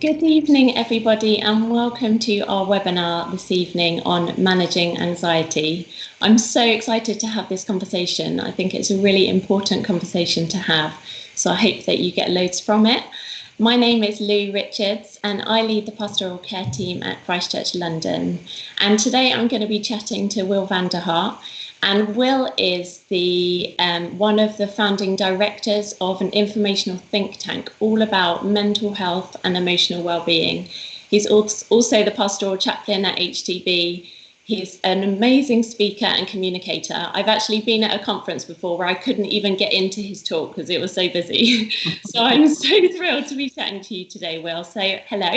Good evening, everybody, and welcome to our webinar this evening on managing anxiety. I'm so excited to have this conversation. I think it's a really important conversation to have, so I hope that you get loads from it. My name is Lou Richards, and I lead the pastoral care team at Christchurch, London. And today I'm going to be chatting to Will van der Hart. And Will is the one of the founding directors of an informational think tank all about mental health and emotional well-being. He's also the pastoral chaplain at HTB. He's an amazing speaker and communicator. I've actually been at a conference before where I couldn't even get into his talk because it was so busy. So I'm so thrilled to be chatting to you today, Will. So hello.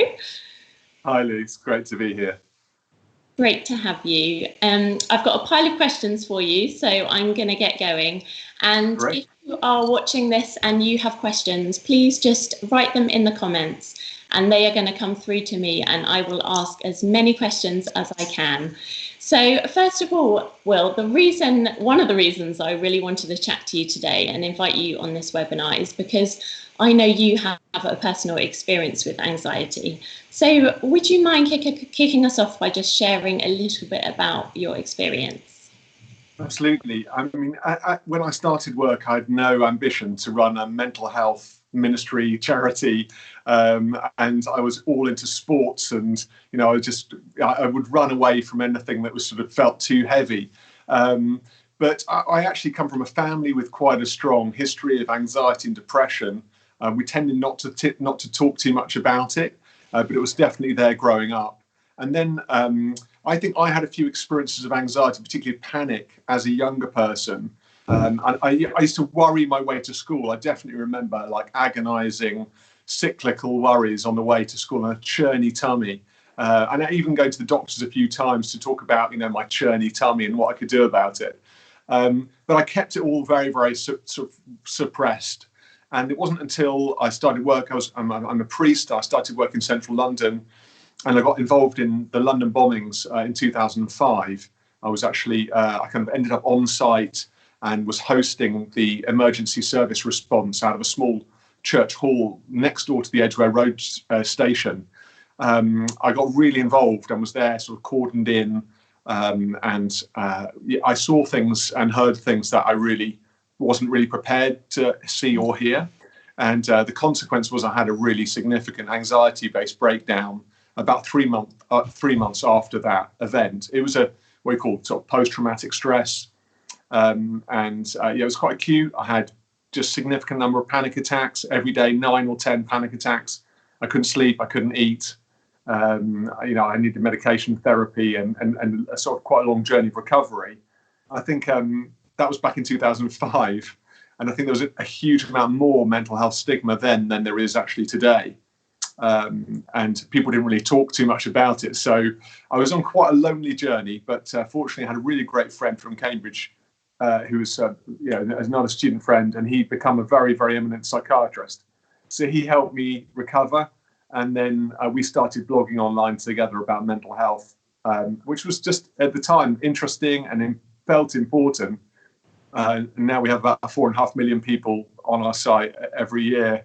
Hi, Lou. It's great to be here. Great to have you. I've got a pile of questions for you, so I'm going to get going. And If you are watching this and you have questions, please just write them in the comments and they are going to come through to me and I will ask as many questions as I can. So first of all, Will, one of the reasons I really wanted to chat to you today and invite you on this webinar is because I know you have a personal experience with anxiety. So would you mind kicking us off by just sharing a little bit about your experience? Absolutely. I mean, when I started work, I had no ambition to run a mental health ministry charity, and I was all into sports, and I would run away from anything that was sort of felt too heavy. But I actually come from a family with quite a strong history of anxiety and depression. We tended not to talk too much about it, but it was definitely there growing up. And then I think I had a few experiences of anxiety, particularly panic, as a younger person. And I used to worry my way to school. I definitely remember like agonizing, cyclical worries on the way to school and a churny tummy. And I even going to the doctors a few times to talk about, my churny tummy and what I could do about it. But I kept it all very, very sort of suppressed. And it wasn't until I started work, I'm a priest, I started work in central London, and I got involved in the London bombings in 2005. I was actually, I kind of ended up on site and was hosting the emergency service response out of a small church hall next door to the Edgware Road station. I got really involved and was there sort of cordoned in, and I saw things and heard things that I really wasn't really prepared to see or hear. And the consequence was I had a really significant anxiety-based breakdown about 3 months after that event. It was what we call sort of post-traumatic stress. It was quite acute. I had just significant number of panic attacks every day, 9 or 10 panic attacks. I couldn't sleep, I couldn't eat. I needed medication therapy and a sort of quite a long journey of recovery. I think that was back in 2005. And I think there was a huge amount more mental health stigma then than there is actually today. And people didn't really talk too much about it. So I was on quite a lonely journey, but fortunately I had a really great friend from Cambridge who was another student friend, and he'd become a very, very eminent psychiatrist. So he helped me recover. And then we started blogging online together about mental health, which was just at the time interesting and felt important. And now we have about 4.5 million people on our site every year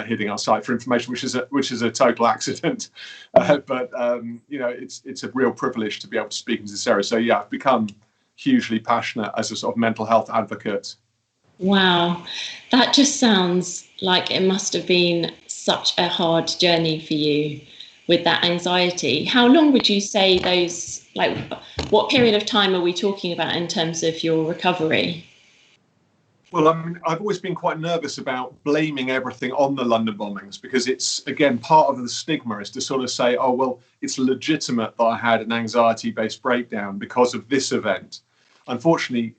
hitting our site for information, which is a total accident. But it's a real privilege to be able to speak in this area. So yeah, I've become hugely passionate as a sort of mental health advocate. Wow, that just sounds like it must have been such a hard journey for you with that anxiety. How long would you say what period of time are we talking about in terms of your recovery? Well, I've always been quite nervous about blaming everything on the London bombings, because it's, again, part of the stigma is to sort of say, oh, well, it's legitimate that I had an anxiety-based breakdown because of this event. Unfortunately,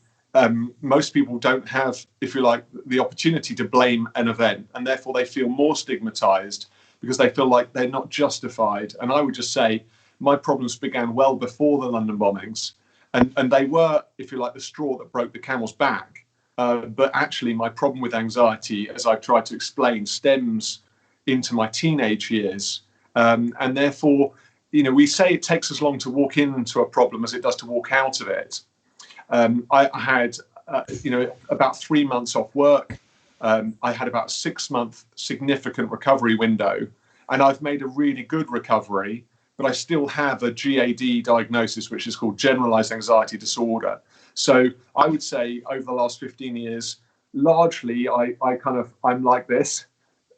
most people don't have, if you like, the opportunity to blame an event, and therefore they feel more stigmatized because they feel like they're not justified. And I would just say my problems began well before the London bombings, and they were, if you like, the straw that broke the camel's back. But actually, my problem with anxiety, as I've tried to explain, stems into my teenage years. And therefore, we say it takes as long to walk into a problem as it does to walk out of it. I had, about 3 months off work. I had about a 6-month significant recovery window. and I've made a really good recovery, but I still have a GAD diagnosis, which is called generalized anxiety disorder. So I would say over the last 15 years, largely I'm like this.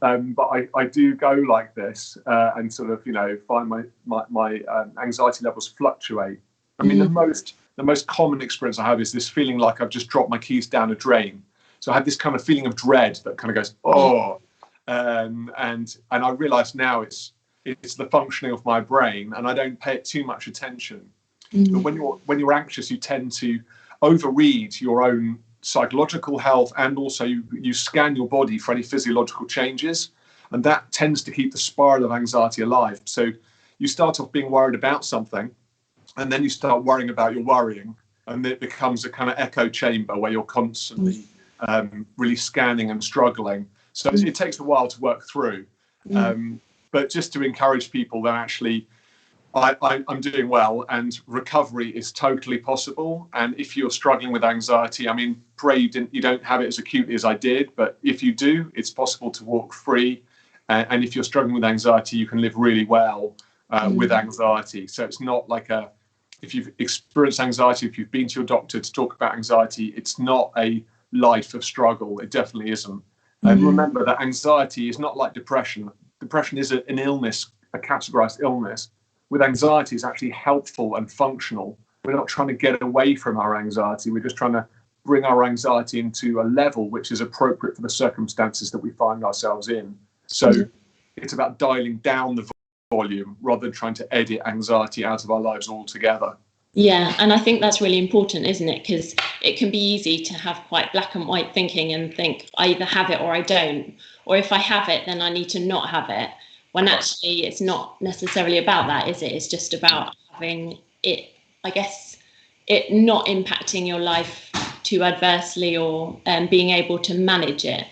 But I do go like this and sort of, find my anxiety levels fluctuate. I mean, the most common experience I have is this feeling like I've just dropped my keys down a drain. So I have this kind of feeling of dread that kind of goes, oh, and I realise now it's the functioning of my brain, and I don't pay it too much attention. But when you're anxious, you tend to overread your own psychological health, and also you scan your body for any physiological changes, and that tends to keep the spiral of anxiety alive. So you start off being worried about something, and then you start worrying about your worrying, and it becomes a kind of echo chamber where you're constantly really scanning and struggling. So it takes a while to work through, but just to encourage people that actually I'm doing well, and recovery is totally possible. And if you're struggling with anxiety, I mean, pray you don't have it as acutely as I did, but if you do, it's possible to walk free. And if you're struggling with anxiety, you can live really well with anxiety. So it's not like if you've experienced anxiety, if you've been to your doctor to talk about anxiety, it's not a life of struggle. It definitely isn't. And remember that anxiety is not like depression. Depression is an illness, a categorized illness. With anxiety, it's actually helpful and functional. We're not trying to get away from our anxiety. We're just trying to bring our anxiety into a level which is appropriate for the circumstances that we find ourselves in. So it's about dialing down the volume rather than trying to edit anxiety out of our lives altogether. Yeah, and I think that's really important, isn't it? Because it can be easy to have quite black and white thinking and think I either have it or I don't, or if I have it, then I need to not have it. When actually it's not necessarily about that, is it? It's just about having it, I guess, it not impacting your life too adversely, or being able to manage it.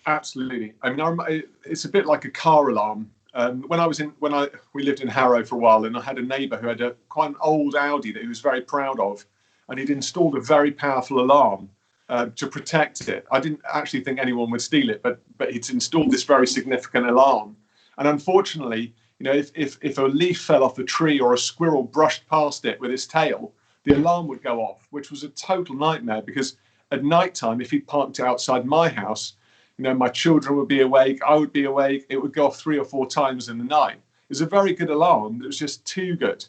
Absolutely. I mean, it's a bit like a car alarm. We lived in Harrow for a while, and I had a neighbour who had quite an old Audi that he was very proud of, and he'd installed a very powerful alarm to protect it. I didn't actually think anyone would steal it, but he'd installed this very significant alarm. And unfortunately, if a leaf fell off a tree or a squirrel brushed past it with its tail, the alarm would go off, which was a total nightmare, because at night time, if he'd parked it outside my house, my children would be awake, I would be awake, it would go off 3 or 4 times in the night. It was a very good alarm. It was just too good.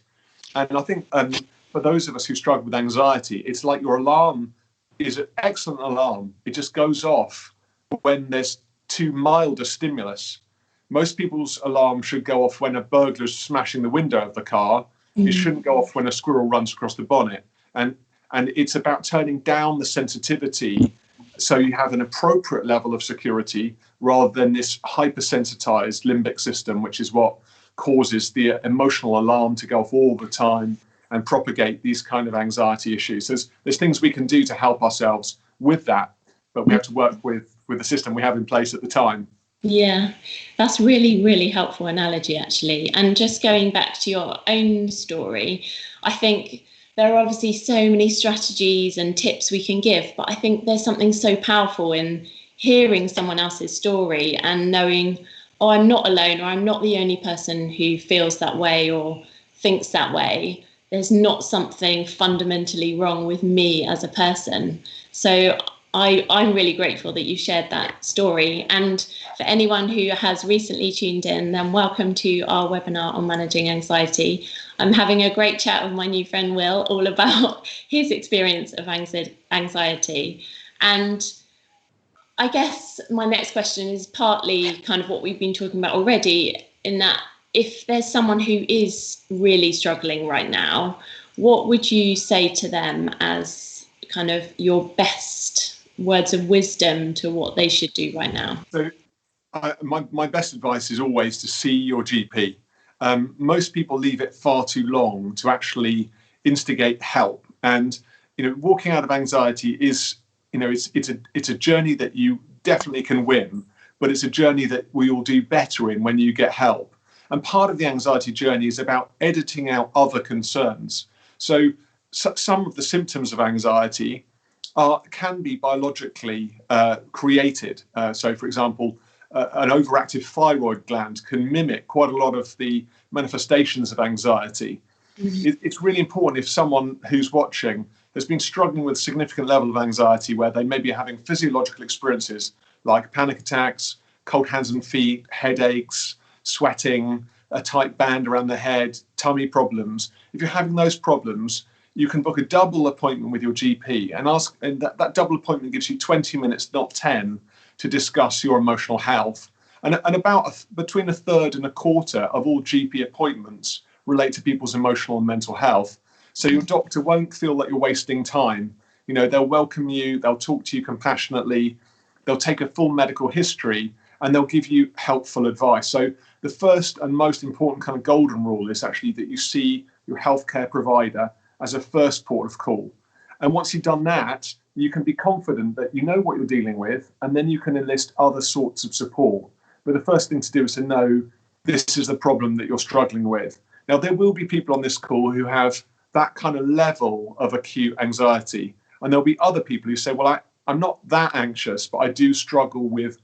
And I think for those of us who struggle with anxiety, it's like your alarm is an excellent alarm. It just goes off when there's too mild a stimulus. Most people's alarm should go off when a burglar's smashing the window of the car. It shouldn't go off when a squirrel runs across the bonnet. And it's about turning down the sensitivity so you have an appropriate level of security, rather than this hypersensitized limbic system, which is what causes the emotional alarm to go off all the time and propagate these kind of anxiety issues. There's things we can do to help ourselves with that, but we have to work with the system we have in place at the time. Yeah, that's really, really helpful analogy, actually. And just going back to your own story, I think there are obviously so many strategies and tips we can give, but I think there's something so powerful in hearing someone else's story and knowing, oh, I'm not alone, or I'm not the only person who feels that way or thinks that way. There's not something fundamentally wrong with me as a person. So I'm really grateful that you shared that story. And for anyone who has recently tuned in, then welcome to our webinar on managing anxiety. I'm having a great chat with my new friend Will, all about his experience of anxiety. And I guess my next question is partly kind of what we've been talking about already, in that if there's someone who is really struggling right now, what would you say to them as kind of your best words of wisdom to what they should do right now? So my best advice is always to see your GP. Most people leave it far too long to actually instigate help. And walking out of anxiety is, it's a journey that you definitely can win, but it's a journey that we all do better in when you get help. And part of the anxiety journey is about editing out other concerns. So some of the symptoms of anxiety can be biologically created. So, for example, an overactive thyroid gland can mimic quite a lot of the manifestations of anxiety. It's really important if someone who's watching has been struggling with a significant level of anxiety, where they may be having physiological experiences like panic attacks, cold hands and feet, headaches, sweating, a tight band around the head, tummy problems. If you're having those problems, you can book a double appointment with your GP and that double appointment gives you 20 minutes, not 10, to discuss your emotional health. And about between a third and a quarter of all GP appointments relate to people's emotional and mental health. So your doctor won't feel that you're wasting time. They'll welcome you, they'll talk to you compassionately, they'll take a full medical history, and they'll give you helpful advice. So the first and most important kind of golden rule is actually that you see your healthcare provider as a first port of call. And once you've done that, you can be confident that you know what you're dealing with, and then you can enlist other sorts of support. But the first thing to do is to know this is the problem that you're struggling with. Now, there will be people on this call who have that kind of level of acute anxiety, and there'll be other people who say, well, I'm not that anxious, but I do struggle with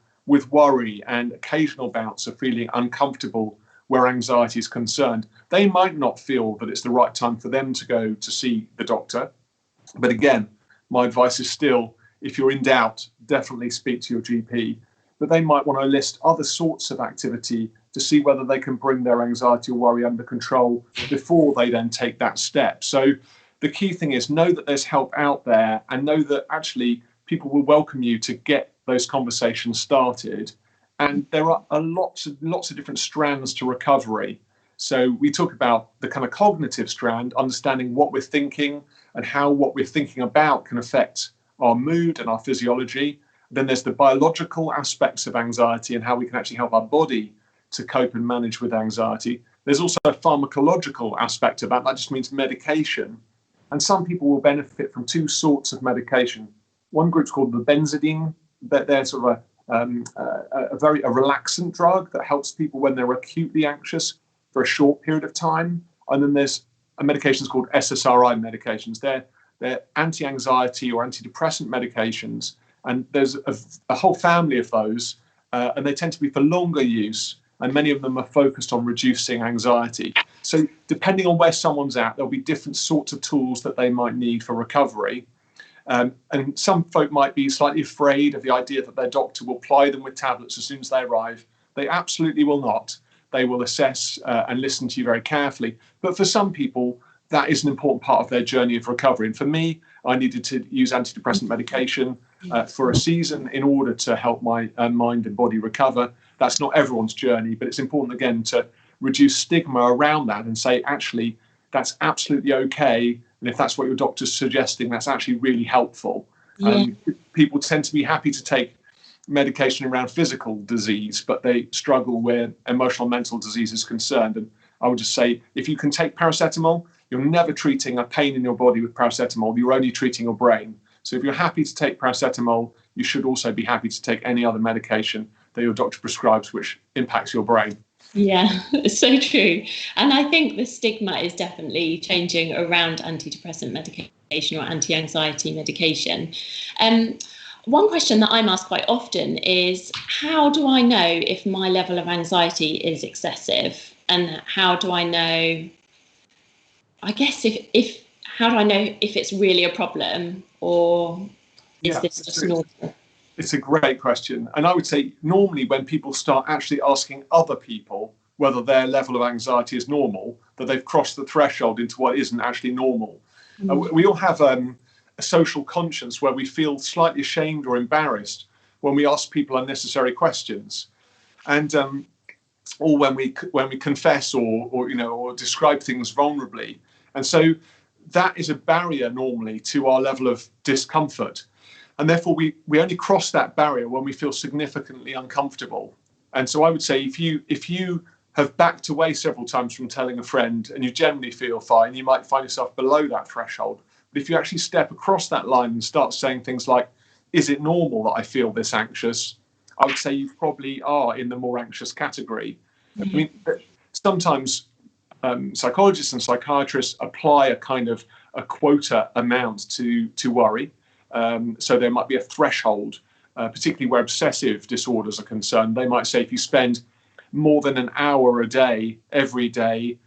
worry and occasional bouts of feeling uncomfortable where anxiety is concerned. They might not feel that it's the right time for them to go to see the doctor. But again, my advice is still, if you're in doubt, definitely speak to your GP. But they might want to list other sorts of activity to see whether they can bring their anxiety or worry under control before they then take that step. So the key thing is know that there's help out there, and know that actually people will welcome you to get those conversations started. And there are lots of different strands to recovery. So we talk about the kind of cognitive strand, understanding what we're thinking and how what we're thinking about can affect our mood and our physiology. Then there's the biological aspects of anxiety and how we can actually help our body to cope and manage with anxiety. There's also a pharmacological aspect of that. That just means medication. And some people will benefit from two sorts of medication. One group's called the benzidine. They're sort of a relaxant drug that helps people when they're acutely anxious for a short period of time. And then there's medications called SSRI medications. They're anti-anxiety or antidepressant medications. And there's a whole family of those, and they tend to be for longer use. And many of them are focused on reducing anxiety. So depending on where someone's at, there'll be different sorts of tools that they might need for recovery. And some folk might be slightly afraid of the idea that their doctor will ply them with tablets as soon as they arrive. They absolutely will not. They will assess and listen to you very carefully. But for some people, that is an important part of their journey of recovery. And for me, I needed to use antidepressant medication for a season in order to help my mind and body recover. That's not everyone's journey, but it's important, again, to reduce stigma around that and say, actually, that's absolutely okay. And if that's what your doctor's suggesting, that's actually really helpful. Yeah. People tend to be happy to take medication around physical disease, but they struggle where emotional mental disease is concerned. And I would just say, if you can take paracetamol, you're never treating a pain in your body with paracetamol. You're only treating your brain. So if you're happy to take paracetamol, you should also be happy to take any other medication that your doctor prescribes, which impacts your brain. Yeah, it's so true. And I think the stigma is definitely changing around antidepressant medication or anti-anxiety medication. One question that I'm asked quite often is, how do I know if my level of anxiety is excessive? And how do I know, I guess, how do I know if it's really a problem, or is this just normal? It's a great question. And I would say normally when people start actually asking other people whether their level of anxiety is normal, that they've crossed the threshold into what isn't actually normal. We all have a social conscience where we feel slightly ashamed or embarrassed when we ask people unnecessary questions. And or when we confess or describe things vulnerably. And so that is a barrier normally to our level of discomfort. And therefore, we only cross that barrier when we feel significantly uncomfortable. And so I would say if you have backed away several times from telling a friend and you generally feel fine, you might find yourself below that threshold. But if you actually step across that line and start saying things like, is it normal that I feel this anxious? I would say you probably are in the more anxious category. I mean, sometimes psychologists and psychiatrists apply a kind of a quota amount to worry. So there might be a threshold. particularly where obsessive disorders are concerned. They might say if you spend more than an hour a day, every day,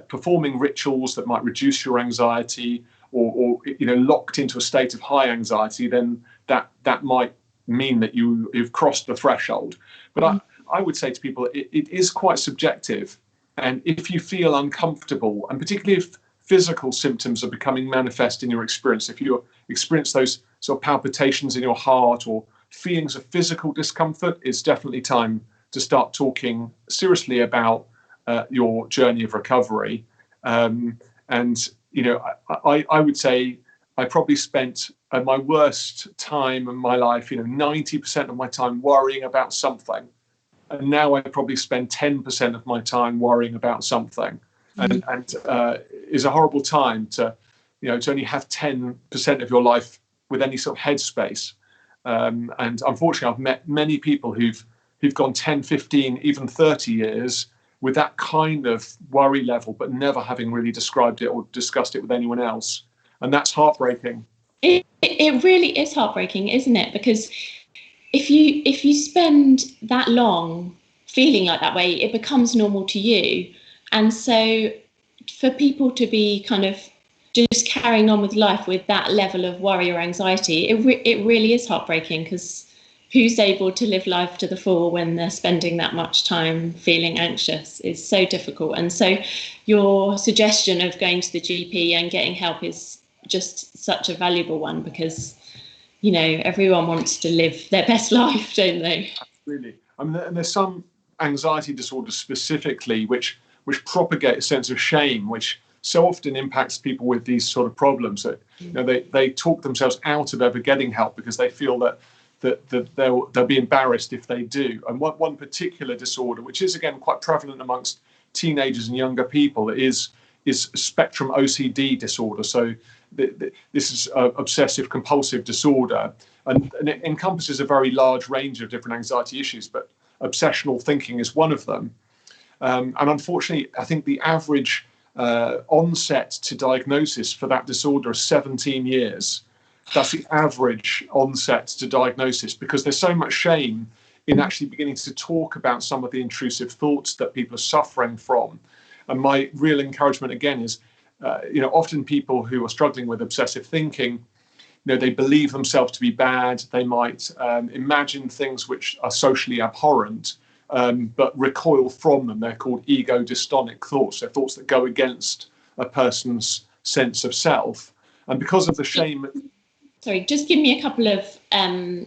performing rituals that might reduce your anxiety, or locked into a state of high anxiety, then that might mean that you've crossed the threshold. But I would say to people, it is quite subjective. And if you feel uncomfortable, and particularly if physical symptoms are becoming manifest in your experience, if you experience those sort of palpitations in your heart or feelings of physical discomfort, it's definitely time to start talking seriously about your journey of recovery. And I would say I probably spent my worst time in my life, 90% of my time worrying about something. And now I probably spend 10% of my time worrying about something. And is a horrible time to only have 10% of your life with any sort of headspace. And unfortunately, I've met many people who've gone 10, 15, even 30 years with that kind of worry level, but never having really described it or discussed it with anyone else. And that's heartbreaking. It really is heartbreaking, isn't it? Because if you spend that long feeling like that way, it becomes normal to you. And so for people to be kind of just carrying on with life with that level of worry or anxiety, it really is heartbreaking, because who's able to live life to the full when they're spending that much time feeling anxious is so difficult. And so your suggestion of going to the GP and getting help is just such a valuable one, because everyone wants to live their best life, don't they? Absolutely. I mean, and there's some anxiety disorders specifically which propagate a sense of shame, which so often impacts people with these sort of problems that they talk themselves out of ever getting help because they feel that they'll be embarrassed if they do. And one particular disorder, which is again quite prevalent amongst teenagers and younger people, is spectrum OCD disorder. So this is obsessive compulsive disorder, and it encompasses a very large range of different anxiety issues, but obsessional thinking is one of them. And unfortunately, I think the average onset to diagnosis for that disorder is 17 years. That's the average onset to diagnosis, because there's so much shame in actually beginning to talk about some of the intrusive thoughts that people are suffering from. And my real encouragement again is, often people who are struggling with obsessive thinking, they believe themselves to be bad. They might imagine things which are socially abhorrent, but recoil from them. They're called ego-dystonic thoughts. They're thoughts that go against a person's sense of self. And because of the shame... Sorry, just give me a couple of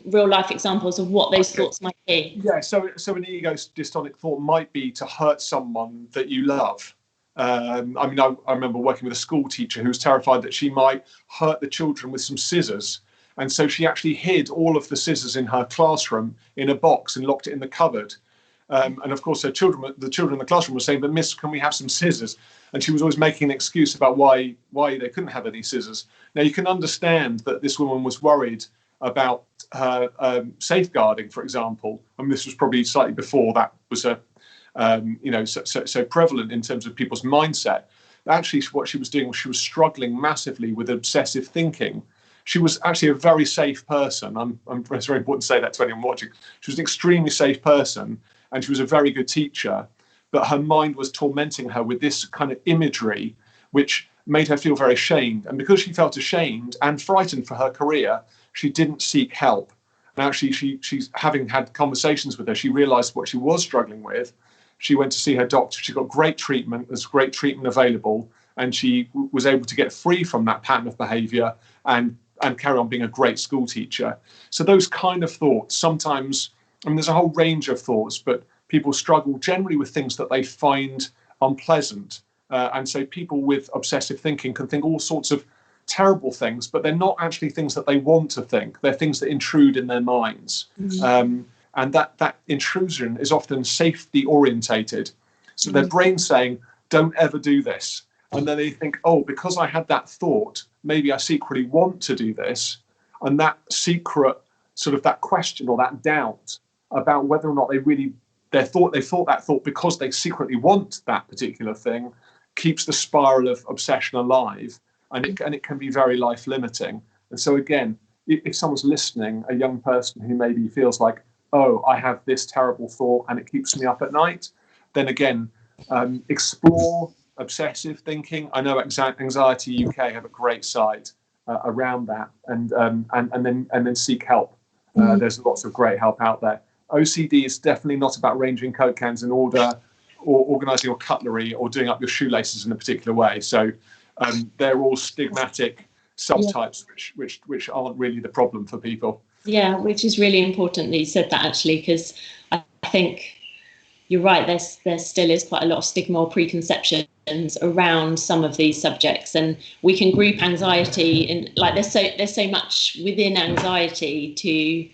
real life examples of what those thoughts might be. Yeah, so an ego-dystonic thought might be to hurt someone that you love. I remember working with a school teacher who was terrified that she might hurt the children with some scissors. And so she actually hid all of the scissors in her classroom in a box and locked it in the cupboard. And of course, the children in the classroom were saying, "But Miss, can we have some scissors?" And she was always making an excuse about why they couldn't have any scissors. Now, you can understand that this woman was worried about her safeguarding, for example. And this was probably slightly before that was so prevalent in terms of people's mindset. Actually, what she was doing was she was struggling massively with obsessive thinking. She was actually a very safe person. It's very important to say that to anyone watching. She was an extremely safe person, and she was a very good teacher. But her mind was tormenting her with this kind of imagery, which made her feel very ashamed. And because she felt ashamed and frightened for her career, she didn't seek help. And actually, she's having had conversations with her, she realized what she was struggling with. She went to see her doctor. She got great treatment. There's great treatment available. And she was able to get free from that pattern of behavior and carry on being a great school teacher. So those kind of thoughts, sometimes, there's a whole range of thoughts, but people struggle generally with things that they find unpleasant. And so people with obsessive thinking can think all sorts of terrible things, but they're not actually things that they want to think. They're things that intrude in their minds. And that intrusion is often safety orientated. So their brain's saying, "Don't ever do this." And then they think, "Oh, because I had that thought, maybe I secretly want to do this." And that secret sort of that question or that doubt about whether or not they thought that thought because they secretly want that particular thing keeps the spiral of obsession alive. And it can be very life limiting. And so again, if someone's listening, a young person who maybe feels like, oh, I have this terrible thought and it keeps me up at night, then again, explore obsessive thinking. I know Anxiety UK have a great site around that, and then seek help. There's lots of great help out there. OCD is definitely not about arranging Coke cans in order, or organising your cutlery, or doing up your shoelaces in a particular way. So they're all stigmatic subtypes, which aren't really the problem for people. Yeah, which is really important that you said that, actually, because I think you're right. There still is quite a lot of stigma or preconceptions around some of these subjects, and we can group anxiety in, like, there's so much within anxiety to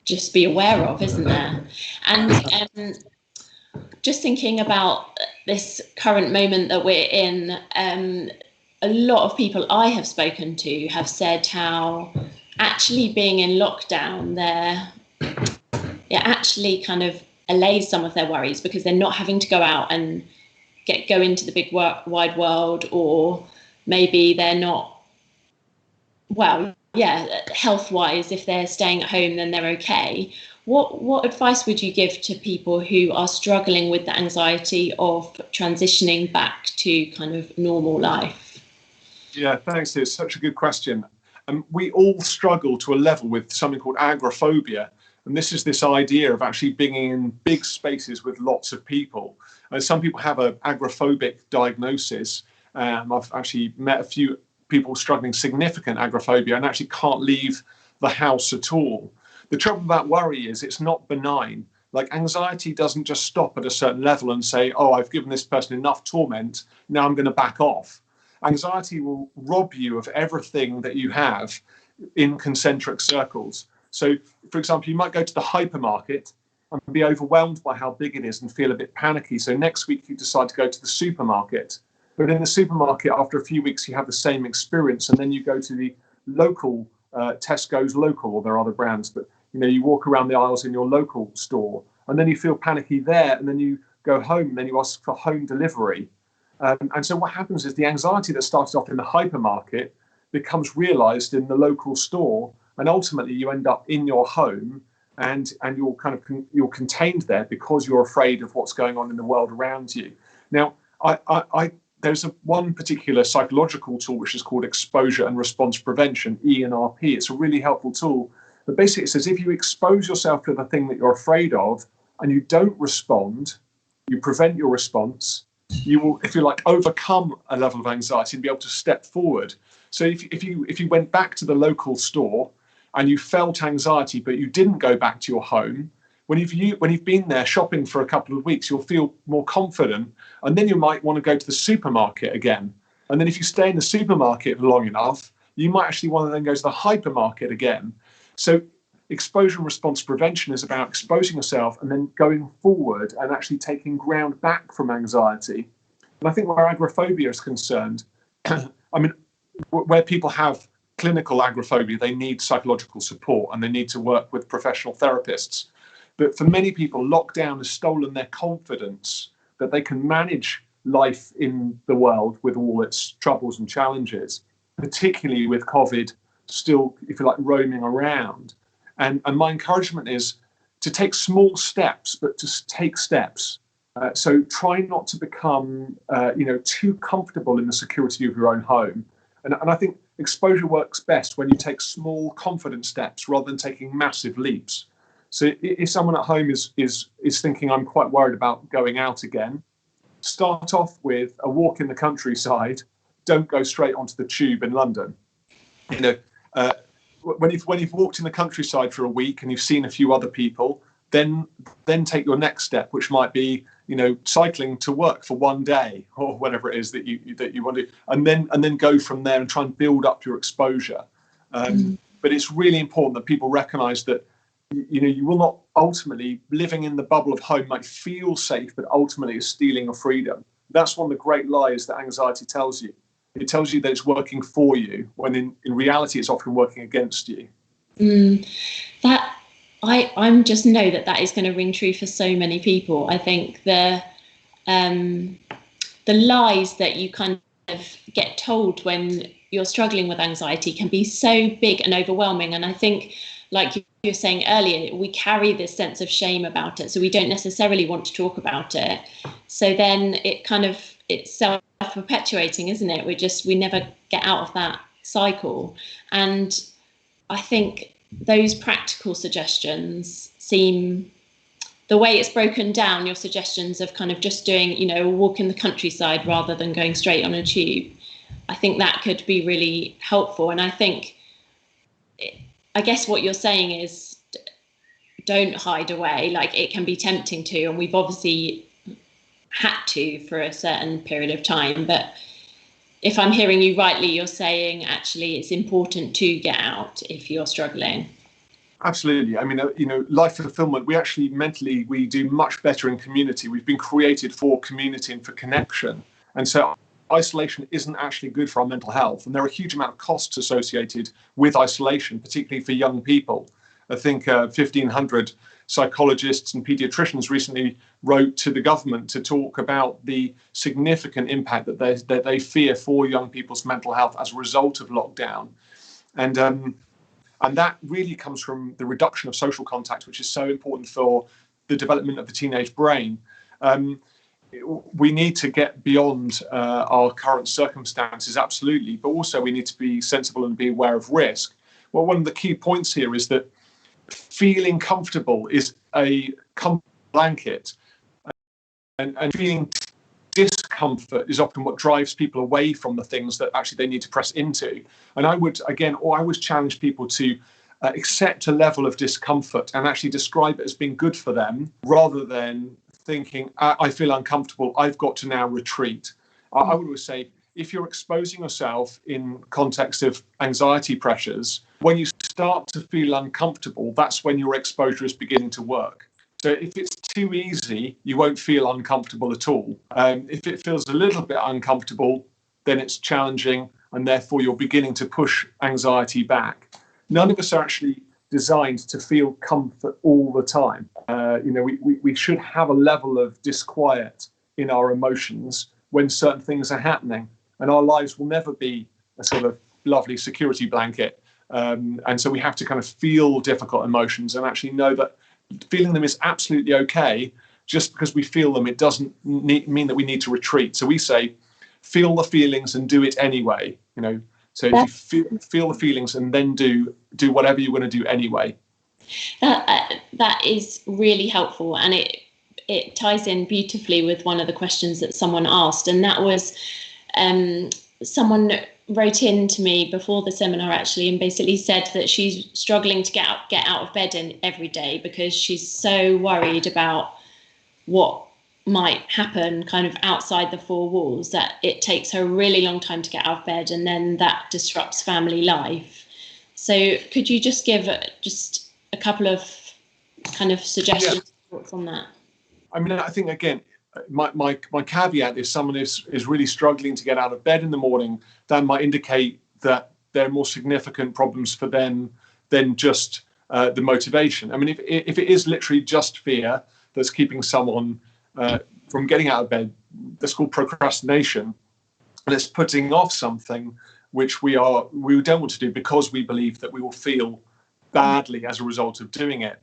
just be aware of, isn't there? And just thinking about this current moment that we're in, a lot of people I have spoken to have said how actually being in lockdown, it actually kind of allays some of their worries, because they're not having to go out and go into the big wide world, or maybe they're not, well, yeah, health-wise, if they're staying at home, then they're okay. What advice would you give to people who are struggling with the anxiety of transitioning back to kind of normal life? Yeah, thanks. It's such a good question. We all struggle to a level with something called agoraphobia. And this is this idea of actually being in big spaces with lots of people. And some people have an agoraphobic diagnosis. I've actually met a few people struggling significant agoraphobia and actually can't leave the house at all. The trouble about worry is it's not benign. Like, anxiety doesn't just stop at a certain level and say, oh, I've given this person enough torment, now I'm going to back off. Anxiety will rob you of everything that you have in concentric circles. So, for example, you might go to the hypermarket and be overwhelmed by how big it is and feel a bit panicky. So next week you decide to go to the supermarket. But in the supermarket, after a few weeks, you have the same experience. And then you go to the local, Tesco's local, or there are other brands, but you walk around the aisles in your local store, and then you feel panicky there. And then you go home, and then you ask for home delivery. And so what happens is the anxiety that started off in the hypermarket becomes realized in the local store. And ultimately, you end up in your home, and you're contained there because you're afraid of what's going on in the world around you. Now, there's one particular psychological tool which is called exposure and response prevention, ENRP. It's a really helpful tool. But basically, it says if you expose yourself to the thing that you're afraid of and you don't respond, you prevent your response, you will, if you like, overcome a level of anxiety and be able to step forward. So if you went back to the local store and you felt anxiety, but you didn't go back to your home, when you've been there shopping for a couple of weeks, you'll feel more confident, and then you might want to go to the supermarket again. And then if you stay in the supermarket long enough, you might actually want to then go to the hypermarket again. So exposure and response prevention is about exposing yourself and then going forward and actually taking ground back from anxiety. And I think where agoraphobia is concerned, I mean, where people have clinical agoraphobia, they need psychological support and they need to work with professional therapists. But for many people, lockdown has stolen their confidence that they can manage life in the world with all its troubles and challenges, particularly with COVID still, if you like, roaming around. And my encouragement is to take small steps, but to take steps. So try not to become, too comfortable in the security of your own home. And I think exposure works best when you take small, confident steps rather than taking massive leaps. So if someone at home is thinking, I'm quite worried about going out again, start off with a walk in the countryside. Don't go straight onto the tube in London. When you've walked in the countryside for a week and you've seen a few other people, then take your next step, which might be cycling to work for one day or whatever it is that you want to, and then go from there and try and build up your exposure. But it's really important that people recognise that you will not ultimately, living in the bubble of home might feel safe, but ultimately is stealing your freedom. That's one of the great lies that anxiety tells you. It tells you that it's working for you, when in reality it's often working against you. That I'm just know that is going to ring true for so many people. I think the lies that you kind of get told when you're struggling with anxiety can be so big and overwhelming. And I think, like you were saying earlier, we carry this sense of shame about it, so we don't necessarily want to talk about it. So then it's self-perpetuating, isn't it? We never get out of that cycle. And I think those practical suggestions seem, the way it's broken down, your suggestions of kind of just doing, a walk in the countryside rather than going straight on a tube, I think that could be really helpful. And I guess what you're saying is, don't hide away. Like, it can be tempting to, and we've obviously had to for a certain period of time. But if I'm hearing you rightly, you're saying actually it's important to get out if you're struggling. Absolutely. I mean, life fulfillment, we do much better in community. We've been created for community and for connection. And so isolation isn't actually good for our mental health. And there are a huge amount of costs associated with isolation, particularly for young people. I think 1,500 psychologists and pediatricians recently wrote to the government to talk about the significant impact that they fear for young people's mental health as a result of lockdown. And that really comes from the reduction of social contact, which is so important for the development of the teenage brain. We need to get beyond our current circumstances, absolutely, but also we need to be sensible and be aware of risk. Well, one of the key points here is that feeling comfortable is a comfort blanket, and feeling discomfort is often what drives people away from the things that actually they need to press into. And I would challenge people to accept a level of discomfort and actually describe it as being good for them, rather than thinking, I feel uncomfortable, I've got to now retreat. I would always say, if you're exposing yourself in context of anxiety pressures, when you start to feel uncomfortable, that's when your exposure is beginning to work. So if it's too easy, you won't feel uncomfortable at all. If it feels a little bit uncomfortable, then it's challenging, and therefore you're beginning to push anxiety back. None of us are actually designed to feel comfort all the time. We should have a level of disquiet in our emotions when certain things are happening, and our lives will never be a sort of lovely security blanket. And so we have to kind of feel difficult emotions and actually know that feeling them is absolutely okay. Just because we feel them, it doesn't mean that we need to retreat. So we say, feel the feelings and do it anyway. So if you feel the feelings and then do whatever you're going to do anyway. That is really helpful, and it ties in beautifully with one of the questions that someone asked, and that was someone wrote in to me before the seminar actually, and basically said that she's struggling to get out of bed every day because she's so worried about what might happen kind of outside the four walls, that it takes her a really long time to get out of bed, and then that disrupts family life. So could you just give just a couple of kind of suggestions, thoughts on that? I mean, I think, again, my caveat is someone is really struggling to get out of bed in the morning. That might indicate that there are more significant problems for them than just the motivation. I mean, if it is literally just fear that's keeping someone from getting out of bed, that's called procrastination, and it's putting off something which we don't want to do because we believe that we will feel badly as a result of doing it.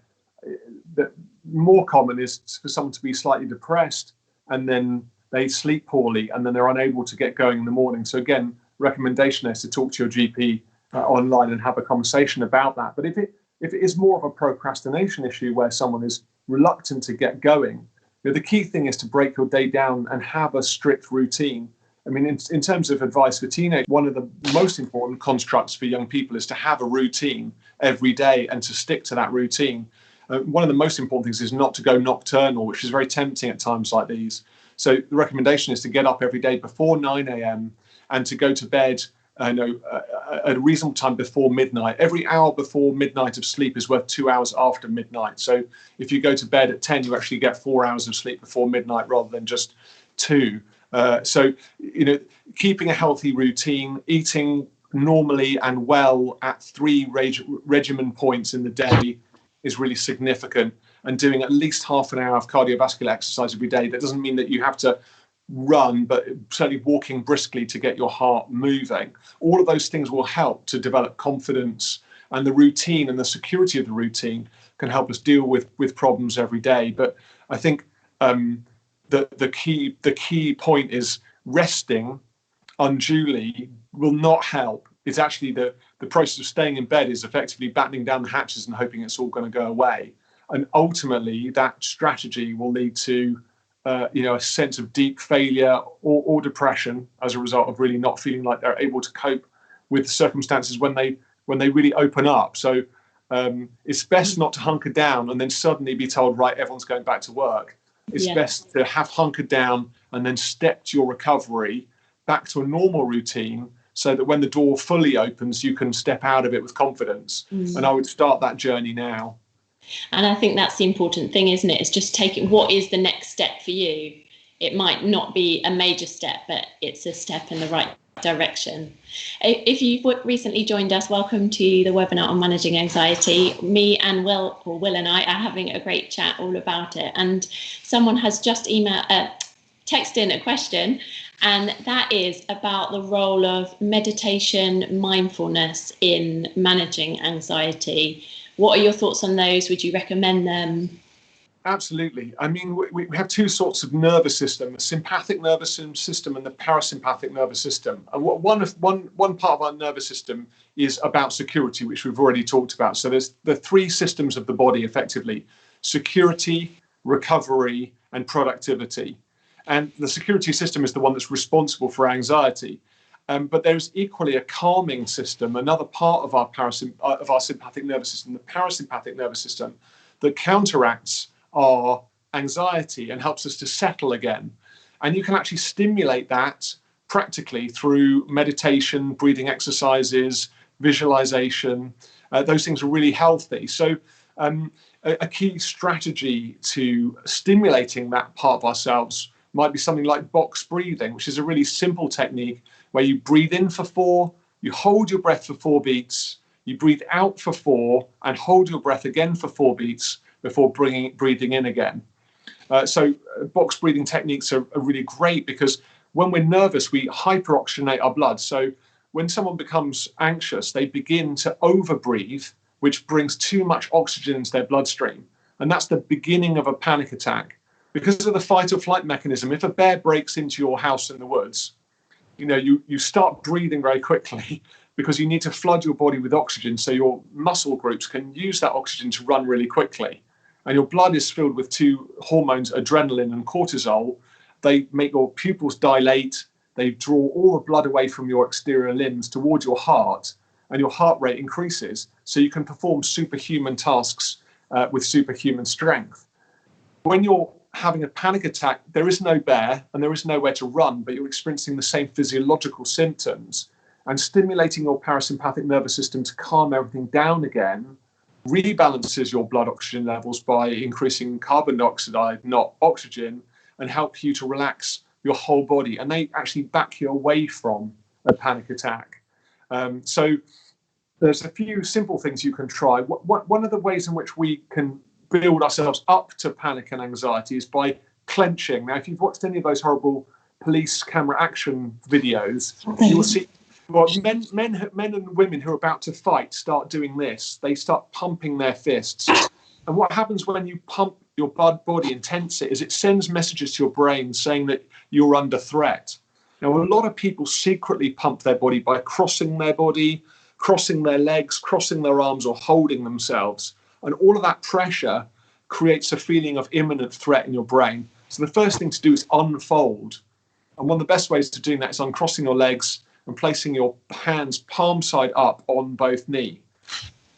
The more common is for someone to be slightly depressed, and then they sleep poorly, and then they're unable to get going in the morning. So again, recommendation is to talk to your GP online and have a conversation about that. But if it is more of a procrastination issue where someone is reluctant to get going, the key thing is to break your day down and have a strict routine. I mean, in terms of advice for teenagers, one of the most important constructs for young people is to have a routine every day and to stick to that routine. One of the most important things is not to go nocturnal, which is very tempting at times like these. So the recommendation is to get up every day before 9 a.m. and to go to bed at a reasonable time before midnight. Every hour before midnight of sleep is worth 2 hours after midnight. So if you go to bed at 10, you actually get 4 hours of sleep before midnight rather than just 2. So keeping a healthy routine, eating normally and well at 3 regimen points in the day is really significant, and doing at least half an hour of cardiovascular exercise every day. That doesn't mean that you have to run, but certainly walking briskly to get your heart moving. All of those things will help to develop confidence, and the routine and the security of the routine can help us deal with problems every day. But I think the key point is resting unduly will not help. It's actually the process of staying in bed is effectively battening down the hatches and hoping it's all going to go away. And ultimately, that strategy will lead to a sense of deep failure or depression as a result of really not feeling like they're able to cope with the circumstances when they really open up. So it's best not to hunker down and then suddenly be told, right, everyone's going back to work. It's best to have hunkered down and then stepped your recovery back to a normal routine, so that when the door fully opens, you can step out of it with confidence. And I would start that journey now. And I think that's the important thing, isn't it? It's just taking what is the next step for you. It might not be a major step, but it's a step in the right direction. If you've recently joined us, welcome to the webinar on managing anxiety. Me and Will and I are having a great chat all about it. And someone has just texted in a question, and that is about the role of meditation, mindfulness in managing anxiety. What are your thoughts on those? Would you recommend them? Absolutely. I mean, we have two sorts of nervous system: the sympathetic nervous system and the parasympathetic nervous system. And one part of our nervous system is about security, which we've already talked about. So there's the three systems of the body, effectively: security, recovery, and productivity. And the security system is the one that's responsible for anxiety. But there's equally a calming system, another part of our sympathetic nervous system, the parasympathetic nervous system, that counteracts our anxiety and helps us to settle again. And you can actually stimulate that practically through meditation, breathing exercises, visualization. Those things are really healthy. So a key strategy to stimulating that part of ourselves might be something like box breathing, which is a really simple technique where you breathe in for 4, you hold your breath for 4 beats, you breathe out for 4, and hold your breath again for 4 beats before breathing in again. So box breathing techniques are really great, because when we're nervous, we hyperoxygenate our blood. So when someone becomes anxious, they begin to overbreathe, which brings too much oxygen into their bloodstream. And that's the beginning of a panic attack. Because of the fight or flight mechanism, if a bear breaks into your house in the woods, you start breathing very quickly because you need to flood your body with oxygen so your muscle groups can use that oxygen to run really quickly. And your blood is filled with two hormones, adrenaline and cortisol. They make your pupils dilate. They draw all the blood away from your exterior limbs towards your heart, and your heart rate increases so you can perform superhuman tasks with superhuman strength. When you're having a panic attack, there is no bear and there is nowhere to run, but you're experiencing the same physiological symptoms. And stimulating your parasympathetic nervous system to calm everything down again rebalances your blood oxygen levels by increasing carbon dioxide, not oxygen, and help you to relax your whole body. And they actually back you away from a panic attack. So there's a few simple things you can try. One of the ways in which we can build ourselves up to panic and anxiety is by clenching. Now, if you've watched any of those horrible police camera action videos, you will see men and women who are about to fight start doing this. They start pumping their fists. And what happens when you pump your body and tense it is it sends messages to your brain saying that you're under threat. Now, a lot of people secretly pump their body by crossing their body, crossing their legs, crossing their arms, or holding themselves. And all of that pressure creates a feeling of imminent threat in your brain. So the first thing to do is unfold. And one of the best ways to doing that is uncrossing your legs and placing your hands palm side up on both knee.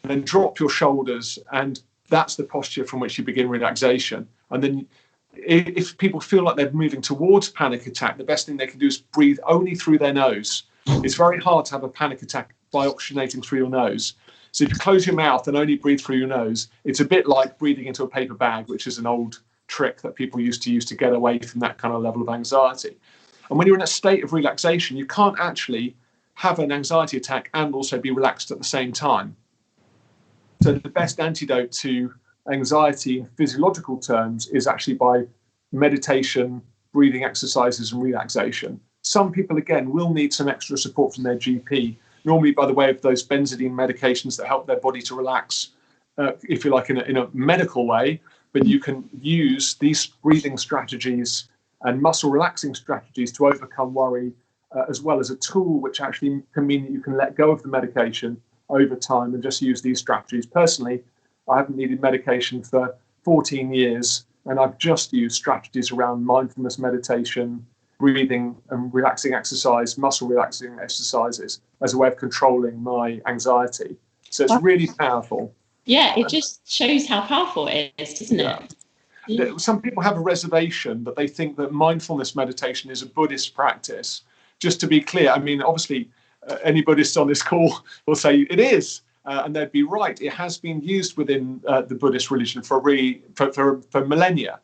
And then drop your shoulders, and that's the posture from which you begin relaxation. And then if people feel like they're moving towards panic attack, the best thing they can do is breathe only through their nose. It's very hard to have a panic attack by oxygenating through your nose. So if you close your mouth and only breathe through your nose, it's a bit like breathing into a paper bag, which is an old trick that people used to use to get away from that kind of level of anxiety. And when you're in a state of relaxation, you can't actually have an anxiety attack and also be relaxed at the same time. So the best antidote to anxiety in physiological terms is actually by meditation, breathing exercises and relaxation. Some people, again, will need some extra support from their GP, normally by the way of those benzodiazepine medications that help their body to relax, if you like, in a medical way. But you can use these breathing strategies and muscle relaxing strategies to overcome worry, as well as a tool which actually can mean that you can let go of the medication over time and just use these strategies. Personally, I haven't needed medication for 14 years, and I've just used strategies around mindfulness meditation, breathing and relaxing exercise, muscle relaxing exercises as a way of controlling my anxiety. So it's really powerful. Yeah, it just shows how powerful it is, doesn't it? Yeah. Some people have a reservation that they think that mindfulness meditation is a Buddhist practice. Just to be clear, I mean, obviously, any Buddhists on this call will say it is, and they'd be right. It has been used within the Buddhist religion for millennia.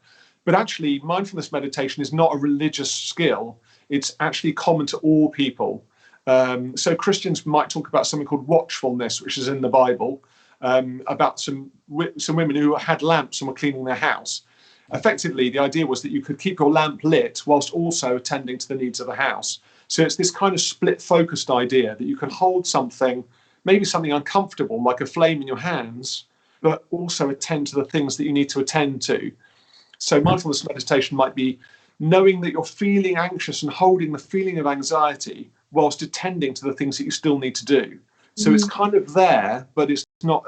But actually, mindfulness meditation is not a religious skill. It's actually common to all people. So Christians might talk about something called watchfulness, which is in the Bible, about some women who had lamps and were cleaning their house. Effectively, the idea was that you could keep your lamp lit whilst also attending to the needs of the house. So it's this kind of split-focused idea that you can hold something, maybe something uncomfortable, like a flame in your hands, but also attend to the things that you need to attend to. So mindfulness meditation might be knowing that you're feeling anxious and holding the feeling of anxiety whilst attending to the things that you still need to do. So it's kind of there, but it's not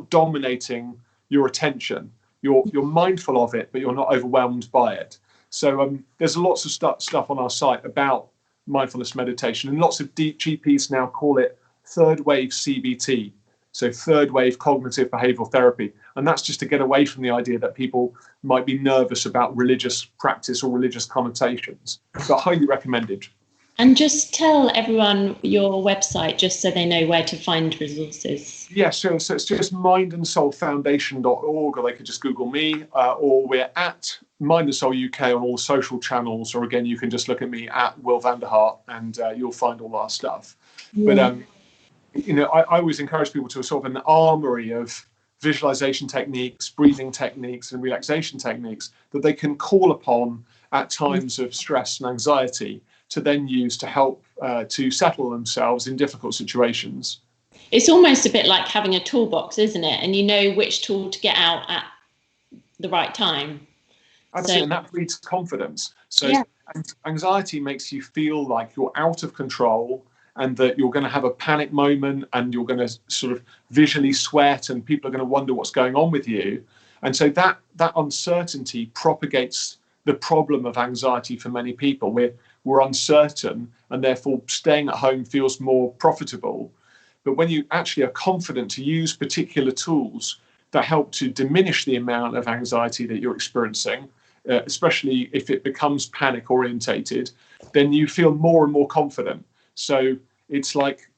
dominating your attention. You're mindful of it, but you're not overwhelmed by it. So there's lots of stuff on our site about mindfulness meditation, and lots of GPs now call it third wave CBT, so third wave cognitive behavioral therapy. And that's just to get away from the idea that people might be nervous about religious practice or religious connotations. But highly recommended. And just tell everyone your website, just so they know where to find resources. Yeah, sure. So it's just mindandsoulfoundation.org, or they could just Google me, or we're at Mind and Soul UK on all social channels, or again, you can just look at me at Will van der Hart, and you'll find all our stuff. Yeah. But I always encourage people to sort of an armory of visualization techniques, breathing techniques, and relaxation techniques that they can call upon at times of stress and anxiety, to then use to help to settle themselves in difficult situations. It's almost a bit like having a toolbox, isn't it? And you know which tool to get out at the right time. Absolutely, and that breeds confidence. So anxiety makes you feel like you're out of control, and that you're going to have a panic moment, and you're going to sort of visually sweat, and people are going to wonder what's going on with you. And so that uncertainty propagates the problem of anxiety for many people. We're uncertain, and therefore staying at home feels more profitable. But when you actually are confident to use particular tools that help to diminish the amount of anxiety that you're experiencing, especially if it becomes panic orientated, then you feel more and more confident. So it's like,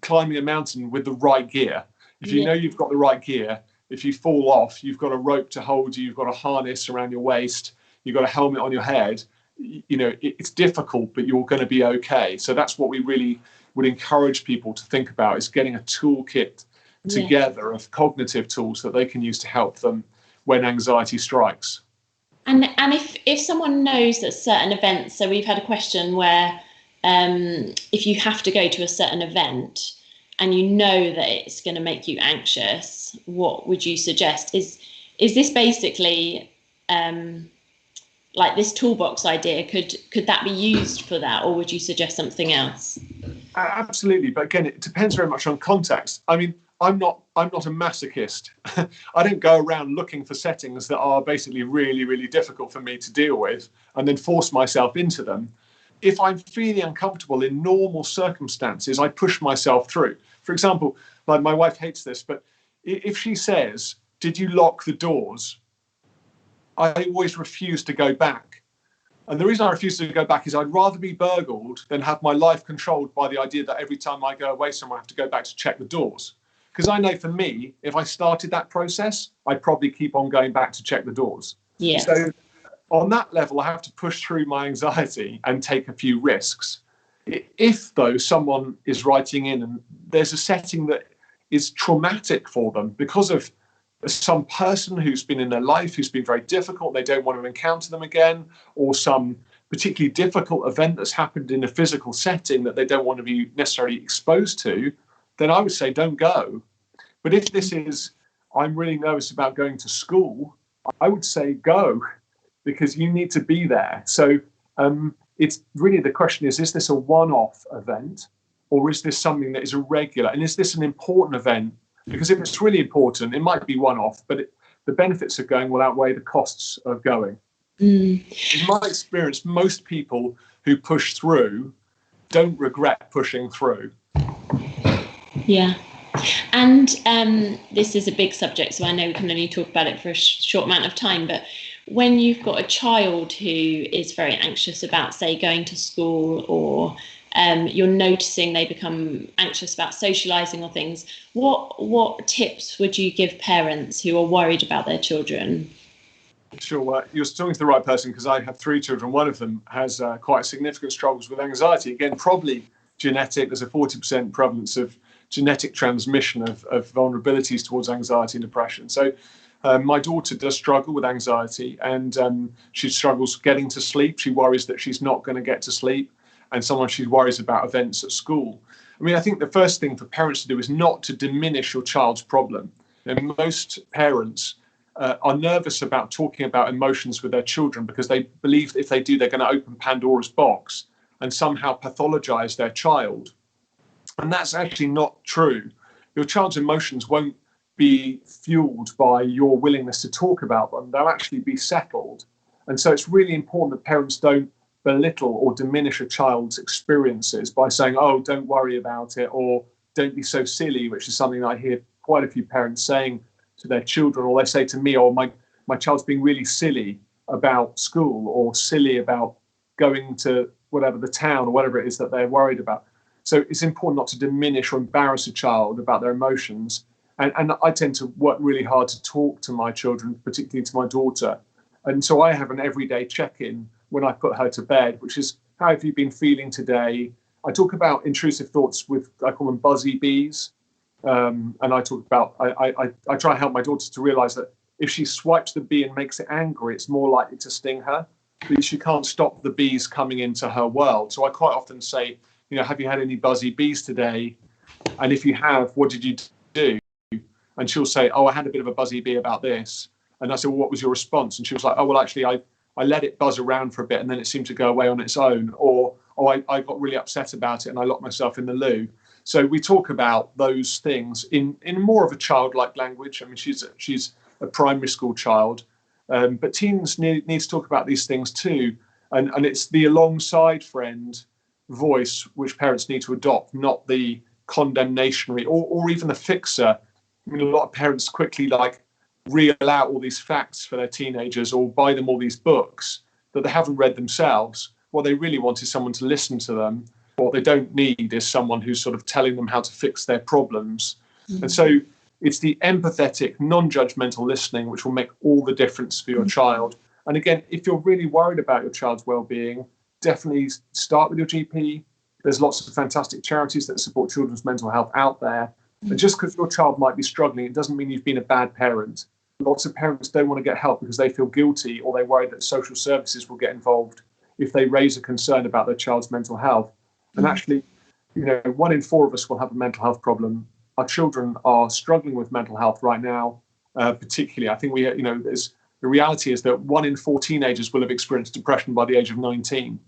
climbing a mountain with the right gear. If you know you've got the right gear, if you fall off, you've got a rope to hold you, you've got a harness around your waist, you've got a helmet on your head. It's difficult, but you're going to be okay. So that's what we really would encourage people to think about, is getting a toolkit together of cognitive tools that they can use to help them when anxiety strikes. And if someone knows that certain events, so we've had a question where if you have to go to a certain event and you know that it's going to make you anxious, what would you suggest? Is this basically like this toolbox idea? Could that be used for that, or would you suggest something else? Absolutely, but again, it depends very much on context. I mean, I'm not a masochist. I don't go around looking for settings that are basically really, really difficult for me to deal with and then force myself into them. If I'm feeling uncomfortable in normal circumstances, I push myself through. For example, like my wife hates this, but if she says, "Did you lock the doors?" I always refuse to go back. And the reason I refuse to go back is I'd rather be burgled than have my life controlled by the idea that every time I go away somewhere, I have to go back to check the doors. Because I know for me, if I started that process, I'd probably keep on going back to check the doors. Yes. So on that level, I have to push through my anxiety and take a few risks. If, though, someone is writing in and there's a setting that is traumatic for them because of some person who's been in their life who's been very difficult, they don't want to encounter them again, or some particularly difficult event that's happened in a physical setting that they don't want to be necessarily exposed to, then I would say don't go. But if this is, I'm really nervous about going to school, I would say go, because you need to be there. So it's really, the question is this a one-off event, or is this something that is a regular? And is this an important event? Because if it's really important, it might be one-off, but the benefits of going will outweigh the costs of going. In my experience, most people who push through don't regret pushing through. Yeah. And this is a big subject, so I know we can only talk about it for a short amount of time, but when you've got a child who is very anxious about, say, going to school, or you're noticing they become anxious about socializing or things, what tips would you give parents who are worried about their children? Sure, you're talking to the right person, because I have 3 children. One of them has quite significant struggles with anxiety. Again, probably genetic. There's a 40% prevalence of genetic transmission of vulnerabilities towards anxiety and depression. So my daughter does struggle with anxiety, and she struggles getting to sleep. She worries that she's not going to get to sleep, and sometimes she worries about events at school. I mean, I think the first thing for parents to do is not to diminish your child's problem. And most parents are nervous about talking about emotions with their children, because they believe if they do, they're going to open Pandora's box and somehow pathologize their child. And that's actually not true. Your child's emotions won't be fueled by your willingness to talk about them. They'll actually be settled. And so it's really important that parents don't belittle or diminish a child's experiences by saying, oh, don't worry about it, or don't be so silly, which is something I hear quite a few parents saying to their children. Or they say to me, oh, my child's being really silly about school, or silly about going to whatever, the town, or whatever it is that they're worried about. So it's important not to diminish or embarrass a child about their emotions. And I tend to work really hard to talk to my children, particularly to my daughter. And so I have an everyday check-in when I put her to bed, which is, how have you been feeling today? I talk about intrusive thoughts with, I call them buzzy bees. And I talk about, I try and help my daughter to realize that if she swipes the bee and makes it angry, it's more likely to sting her, because she can't stop the bees coming into her world. So I quite often say, have you had any buzzy bees today? And if you have, what did you do? And she'll say, oh, I had a bit of a buzzy bee about this. And I said, well, what was your response? And she was like, oh, well, actually, I let it buzz around for a bit, and then it seemed to go away on its own. Or, I got really upset about it and I locked myself in the loo. So we talk about those things in more of a childlike language. I mean, she's a primary school child, but teens need to talk about these things too. And it's the alongside friend voice which parents need to adopt, not the condemnationary or even the fixer. I mean, a lot of parents quickly reel out all these facts for their teenagers, or buy them all these books that they haven't read themselves. What they really want is someone to listen to them. What they don't need is someone who's sort of telling them how to fix their problems. Mm-hmm. And so it's the empathetic, non-judgmental listening which will make all the difference for your child. And again, if you're really worried about your child's well-being, definitely start with your GP. There's lots of fantastic charities that support children's mental health out there. And just because your child might be struggling, it doesn't mean you've been a bad parent. Lots of parents don't want to get help because they feel guilty, or they worry that social services will get involved if they raise a concern about their child's mental health. And actually, 1 in 4 of us will have a mental health problem. Our children are struggling with mental health right now, particularly. I think the reality is that 1 in 4 teenagers will have experienced depression by the age of 19.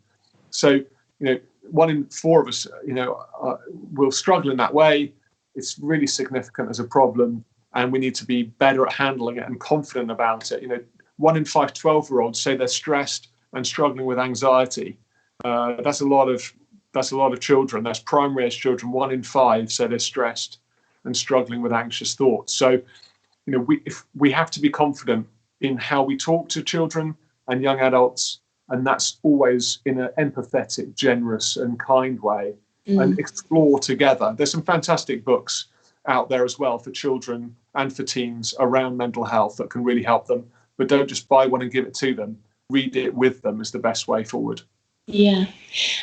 So, 1 in 4 of us, will struggle in that way. It's really significant as a problem, and we need to be better at handling it and confident about it. 1 in 5 12-year-olds say they're stressed and struggling with anxiety. That's a lot of children. That's primary age children. 1 in 5 say they're stressed and struggling with anxious thoughts. So, we have to be confident in how we talk to children and young adults, and that's always in an empathetic, generous, and kind way, and explore together. There's some fantastic books out there as well for children and for teens around mental health that can really help them. But don't just buy one and give it to them. Read it with them is the best way forward. Yeah.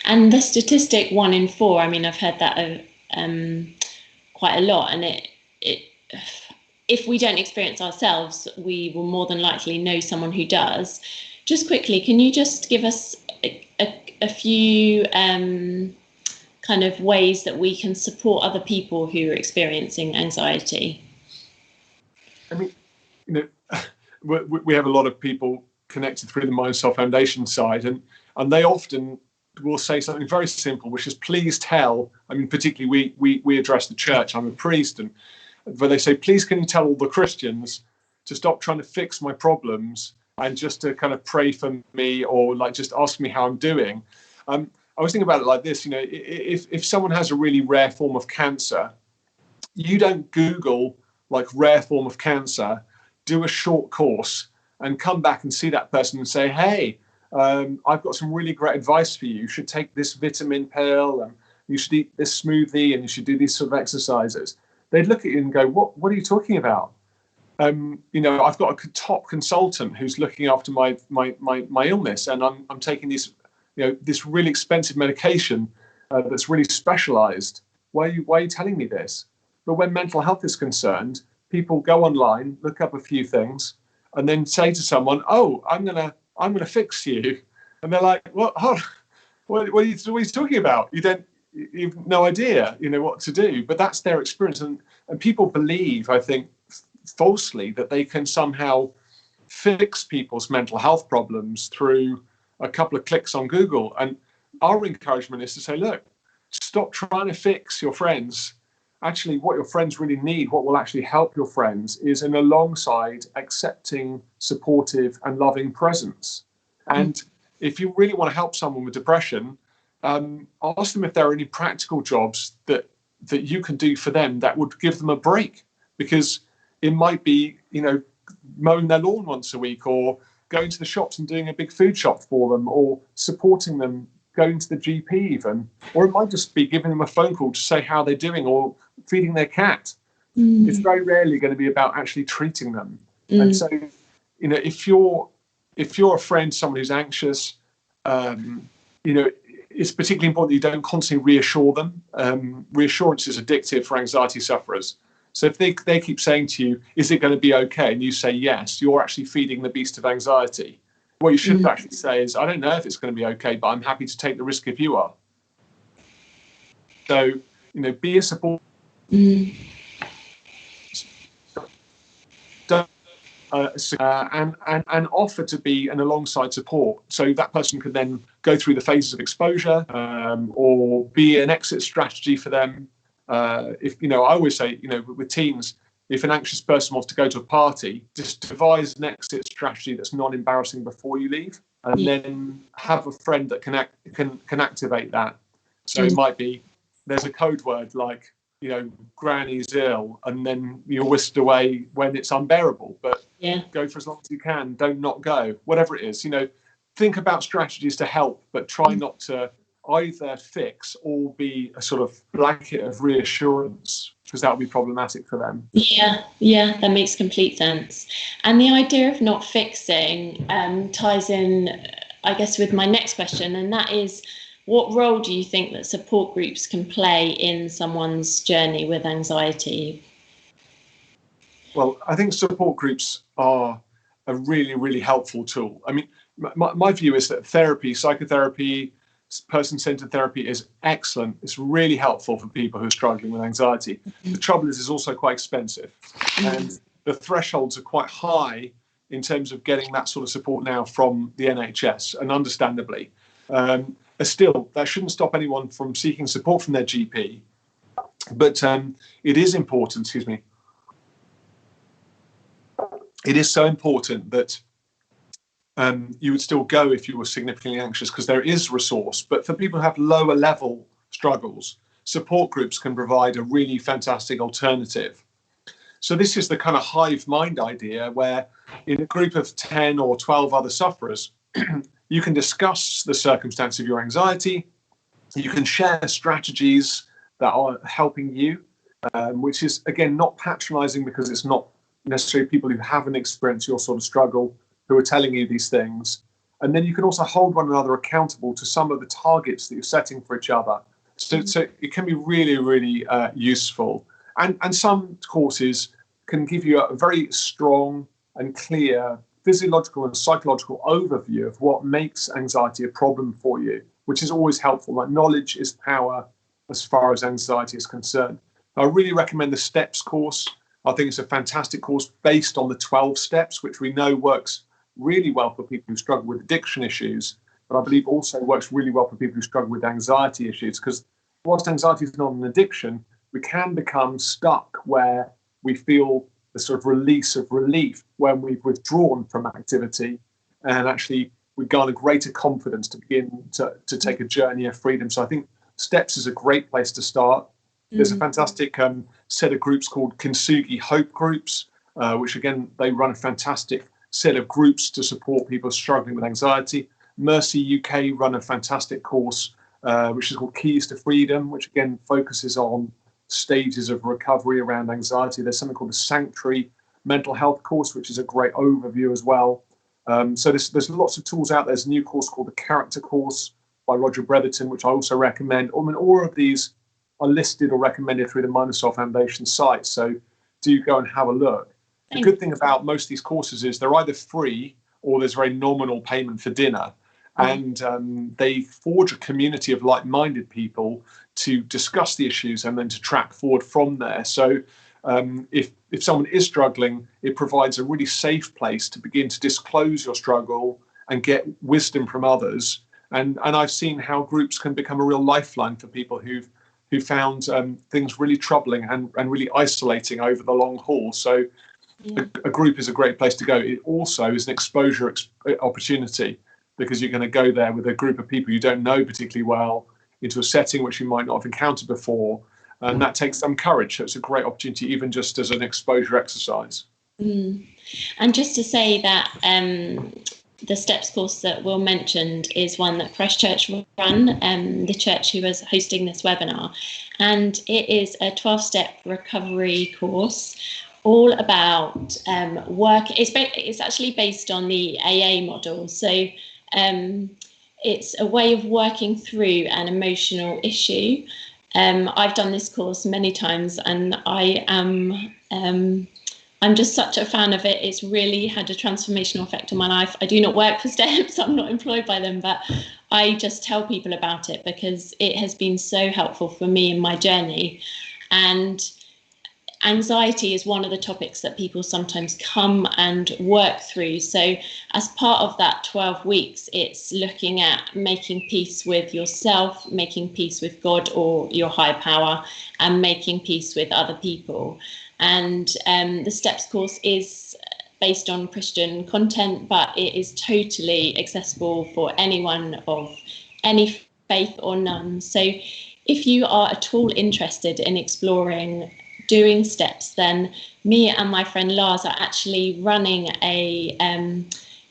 And the statistic 1 in 4, I mean, I've heard that quite a lot, and if we don't experience ourselves, we will more than likely know someone who does. Just quickly, can you just give us a few kind of ways that we can support other people who are experiencing anxiety? I mean, we have a lot of people connected through the Mindsoul Foundation side, and they often will say something very simple, which is please tell. I mean, particularly we address the church. I'm a priest, and where they say, please can you tell all the Christians to stop trying to fix my problems and just to kind of pray for me, or like just ask me how I'm doing. I was thinking about it like this, if someone has a really rare form of cancer, you don't Google like rare form of cancer, do a short course and come back and see that person and say, hey, I've got some really great advice for you. You should take this vitamin pill, and you should eat this smoothie, and you should do these sort of exercises. They'd look at you and go, what are you talking about? I've got a top consultant who's looking after my illness, and I'm taking this really expensive medication that's really specialized. Why are you telling me this? But when mental health is concerned, people go online, look up a few things, and then say to someone, "Oh, I'm gonna fix you," and they're like, "What? What are you talking about? You've no idea, what to do." But that's their experience, and people believe, I think, falsely, that they can somehow fix people's mental health problems through a couple of clicks on Google. And our encouragement is to say, look, stop trying to fix your friends. Actually, what your friends really need, what will actually help your friends, is an alongside, accepting, supportive, and loving presence. And if you really want to help someone with depression, ask them if there are any practical jobs that you can do for them that would give them a break. Because it might be, mowing their lawn once a week, or going to the shops and doing a big food shop for them, or supporting them going to the GP even, or it might just be giving them a phone call to say how they're doing, or feeding their cat. It's very rarely going to be about actually treating them. And so, if you're a friend, someone who's anxious, it's particularly important that you don't constantly reassure them. Reassurance is addictive for anxiety sufferers. So if they keep saying to you, is it going to be okay? And you say yes, you're actually feeding the beast of anxiety. What you should actually say is, I don't know if it's going to be okay, but I'm happy to take the risk if you are. So, be a support. And offer to be an alongside support. So that person could then go through the phases of exposure, or be an exit strategy for them. If I always say, with teens, if an anxious person wants to go to a party, just devise an exit strategy that's non-embarrassing before you leave, and then have a friend that can activate that. So it might be, there's a code word like, granny's ill, and then you're whisked away when it's unbearable. But go for as long as you can. Don't not go. Whatever it is, think about strategies to help, but try not to either fix or be a sort of blanket of reassurance, because that would be problematic for them. Yeah, that makes complete sense. And the idea of not fixing ties in, I guess, with my next question, and that is, what role do you think that support groups can play in someone's journey with anxiety? Well, I think support groups are a really, really helpful tool. I mean, my view is that therapy, psychotherapy, person-centered therapy is excellent. It's really helpful for people who are struggling with anxiety. The trouble is, it's also quite expensive, and the thresholds are quite high in terms of getting that sort of support now from the NHS, and understandably. Still, that shouldn't stop anyone from seeking support from their GP. But it is important, it is so important that you would still go if you were significantly anxious, because there is resource. But for people who have lower level struggles, support groups can provide a really fantastic alternative. So this is the kind of hive mind idea, where in a group of 10 or 12 other sufferers, you can discuss the circumstance of your anxiety. You can share strategies that are helping you, which is, again, not patronizing, because it's not necessarily people who haven't experienced your sort of struggle who are telling you these things. And then you can also hold one another accountable to some of the targets that you're setting for each other. So it can be really, really useful. And some courses can give you a very strong and clear physiological and psychological overview of what makes anxiety a problem for you, which is always helpful. Like, knowledge is power as far as anxiety is concerned. I really recommend the STEPS course. I think it's a fantastic course based on the 12 steps, which we know works really well for people who struggle with addiction issues, but I believe also works really well for people who struggle with anxiety issues, because whilst anxiety is not an addiction, we can become stuck where we feel the sort of release of relief when we've withdrawn from activity, and actually we garner greater confidence to begin to take a journey of freedom. So I think STEPS is a great place to start. There's a fantastic set of groups called Kintsugi Hope Groups, which again, they run a fantastic set of groups to support people struggling with anxiety. Mercy UK run a fantastic course, which is called Keys to Freedom, which again focuses on stages of recovery around anxiety. There's something called the Sanctuary Mental Health course, which is a great overview as well. So there's lots of tools out. There's a new course called the Character Course by Roger Bretherton, which I also recommend. I mean, all of these are listed or recommended through the Mind Foundation site, so do go and have a look. The good thing about most of these courses is they're either free or there's very nominal payment for dinner, and they forge a community of like-minded people to discuss the issues and then to track forward from there. So if someone is struggling, it provides a really safe place to begin to disclose your struggle and get wisdom from others. And I've seen how groups can become a real lifeline for people who found things really troubling and really isolating over the long haul. So a group is a great place to go. It also is an exposure opportunity, because you're going to go there with a group of people you don't know particularly well into a setting which you might not have encountered before. And that takes some courage. So it's a great opportunity, even just as an exposure exercise. And just to say that the STEPS course that Will mentioned is one that Christchurch run, the church who was hosting this webinar. And it is a 12-step recovery course, all about work. It's actually based on the AA model. So it's a way of working through an emotional issue. I've done this course many times, and I'm just such a fan of it. It's really had a transformational effect on my life. I do not work for STEPS, I'm not employed by them, but I just tell people about it because it has been so helpful for me in my journey. And anxiety is one of the topics that people sometimes come and work through. So as part of that 12 weeks, it's looking at making peace with yourself, making peace with God or your higher power, and making peace with other people. And the STEPS course is based on Christian content, but it is totally accessible for anyone of any faith or none. So if you are at all interested in exploring doing STEPS, then me and my friend Lars are actually running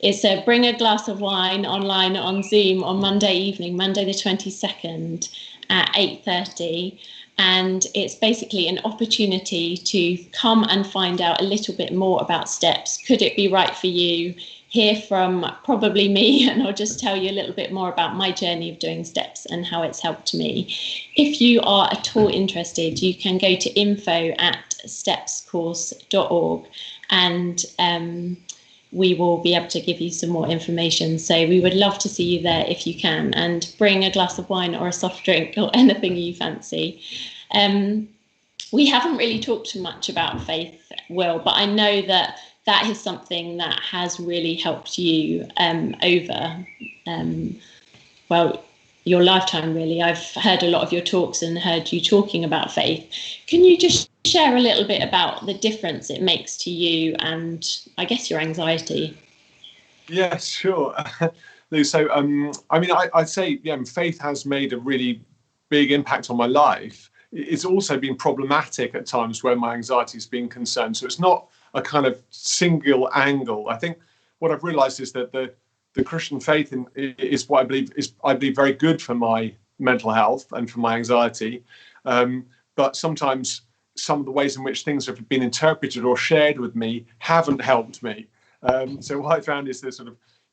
it's a bring a glass of wine online on Zoom on Monday evening, Monday the 22nd at 8:30. And it's basically an opportunity to come and find out a little bit more about STEPS. Could it be right for you? Hear from probably me, and I'll just tell you a little bit more about my journey of doing STEPS and how it's helped me. If you are at all interested, you can go to info@stepscourse.org, and we will be able to give you some more information. So we would love to see you there if you can, and bring a glass of wine or a soft drink or anything you fancy. We haven't really talked much about faith, Will, but I know that is something that has really helped you over your lifetime, really. I've heard a lot of your talks and heard you talking about faith. Can you just share a little bit about the difference it makes to you and, I guess, your anxiety? Yes, sure. So, I'd say, faith has made a really big impact on my life. It's also been problematic at times where my anxiety has been concerned. So it's not a kind of single angle. I think what I've realized is that the Christian faith is what I believe very good for my mental health and for my anxiety. But sometimes some of the ways in which things have been interpreted or shared with me haven't helped me. So what I found is there's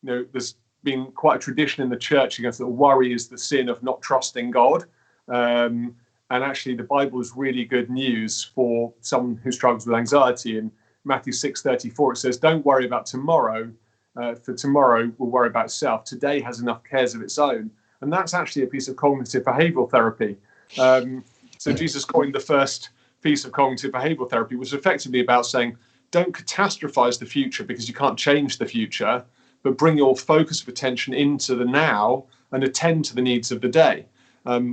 there's been quite a tradition in the church against that worry is the sin of not trusting God. And actually, the Bible is really good news for someone who struggles with anxiety. In Matthew 6:34, it says, "Don't worry about tomorrow, for tomorrow will worry about itself. Today has enough cares of its own." And that's actually a piece of cognitive behavioral therapy. So Jesus coined the first piece of cognitive behavioral therapy, which was effectively about saying, don't catastrophize the future because you can't change the future, but bring your focus of attention into the now and attend to the needs of the day.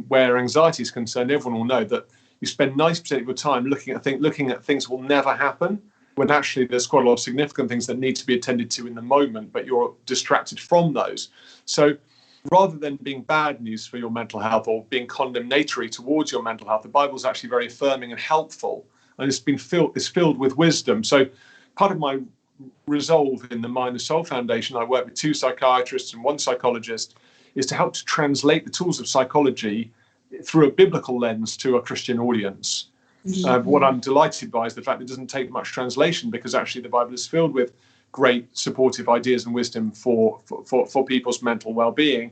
Where anxiety is concerned, everyone will know that you spend 90% of your time looking at things that will never happen, when actually there's quite a lot of significant things that need to be attended to in the moment, but you're distracted from those. So rather than being bad news for your mental health or being condemnatory towards your mental health, the Bible is actually very affirming and helpful, and it's filled with wisdom. So part of my resolve in the Mind and Soul Foundation, I work with 2 psychiatrists and 1 psychologist, is to help to translate the tools of psychology through a biblical lens to a Christian audience. What I'm delighted by is the fact that it doesn't take much translation, because actually the Bible is filled with great supportive ideas and wisdom for people's mental well-being.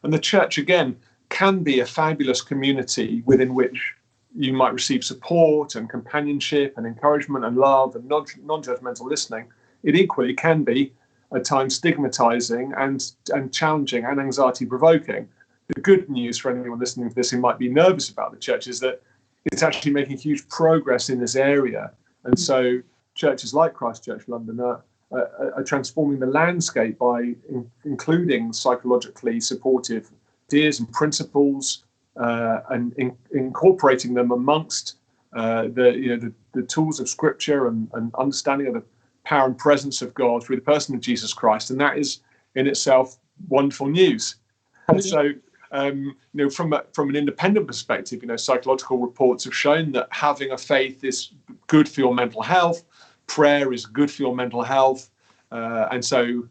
And the church, again, can be a fabulous community within which you might receive support and companionship and encouragement and love and non-judgmental listening. It equally can be at times stigmatizing and challenging and anxiety provoking. The good news for anyone listening to this who might be nervous about the church is that it's actually making huge progress in this area. And so churches like Christchurch London are transforming the landscape by including psychologically supportive ideas and principles, and incorporating them amongst the tools of Scripture and understanding of the power and presence of God through the person of Jesus Christ. And that is in itself wonderful news. And so, from an independent perspective, psychological reports have shown that having a faith is good for your mental health. Prayer is good for your mental health. And so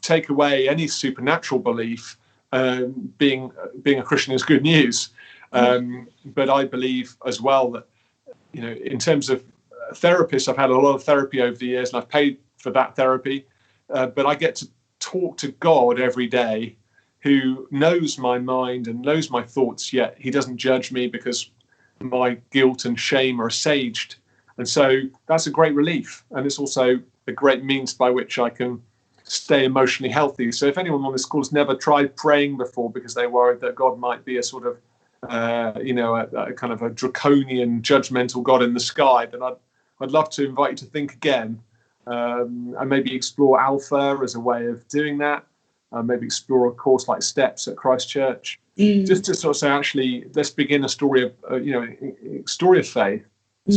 take away any supernatural belief, being a Christian is good news. But I believe as well that, in terms of therapists, I've had a lot of therapy over the years and I've paid for that therapy. But I get to talk to God every day, who knows my mind and knows my thoughts, yet he doesn't judge me because my guilt and shame are assuaged. And so that's a great relief. And it's also a great means by which I can stay emotionally healthy. So if anyone on this call has never tried praying before because they're worried that God might be a sort of, a kind of a draconian, judgmental God in the sky, then I'd love to invite you to think again, and maybe explore Alpha as a way of doing that. Maybe explore a course like Steps at Christchurch. Just to sort of say, actually, let's begin a story of faith.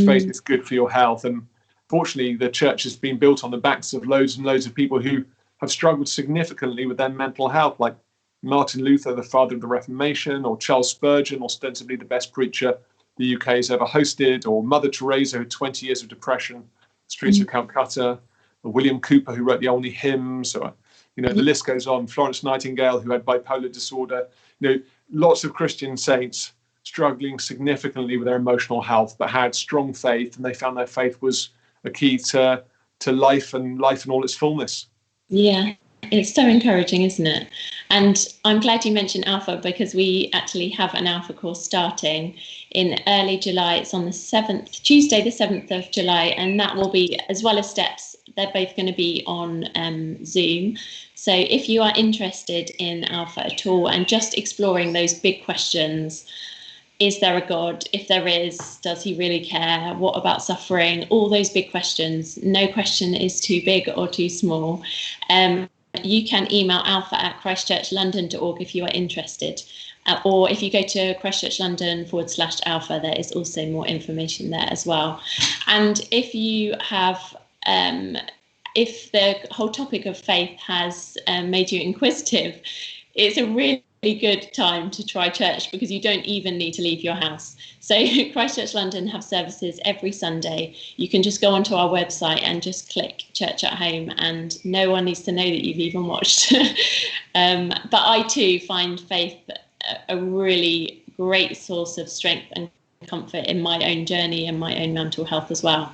Faith is good for your health. And fortunately, the church has been built on the backs of loads and loads of people who have struggled significantly with their mental health, like Martin Luther, the father of the Reformation, or Charles Spurgeon, ostensibly the best preacher the UK has ever hosted, or Mother Teresa, who had 20 years of depression, streets of Calcutta, or William Cooper, who wrote the only hymns, or the list goes on. Florence Nightingale, who had bipolar disorder. Lots of Christian saints struggling significantly with their emotional health, but had strong faith, and they found their faith was a key to life and all its fullness. Yeah, it's so encouraging, isn't it? And I'm glad you mentioned Alpha, because we actually have an Alpha course starting in early July. It's on Tuesday the 7th of July, and that will be, as well as Steps, they're both going to be on Zoom. So if you are interested in Alpha at all and just exploring those big questions, is there a God? If there is, does he really care? What about suffering? All those big questions. No question is too big or too small. You can email alpha@christchurchlondon.org if you are interested. Or if you go to christchurchlondon/alpha, there is also more information there as well. And if you have, if the whole topic of faith has made you inquisitive, it's a really good time to try church, because you don't even need to leave your house. So Christchurch London have services every Sunday. You can just go onto our website and just click Church at Home, and no one needs to know that you've even watched. But I too find faith a really great source of strength and comfort in my own journey and my own mental health as well.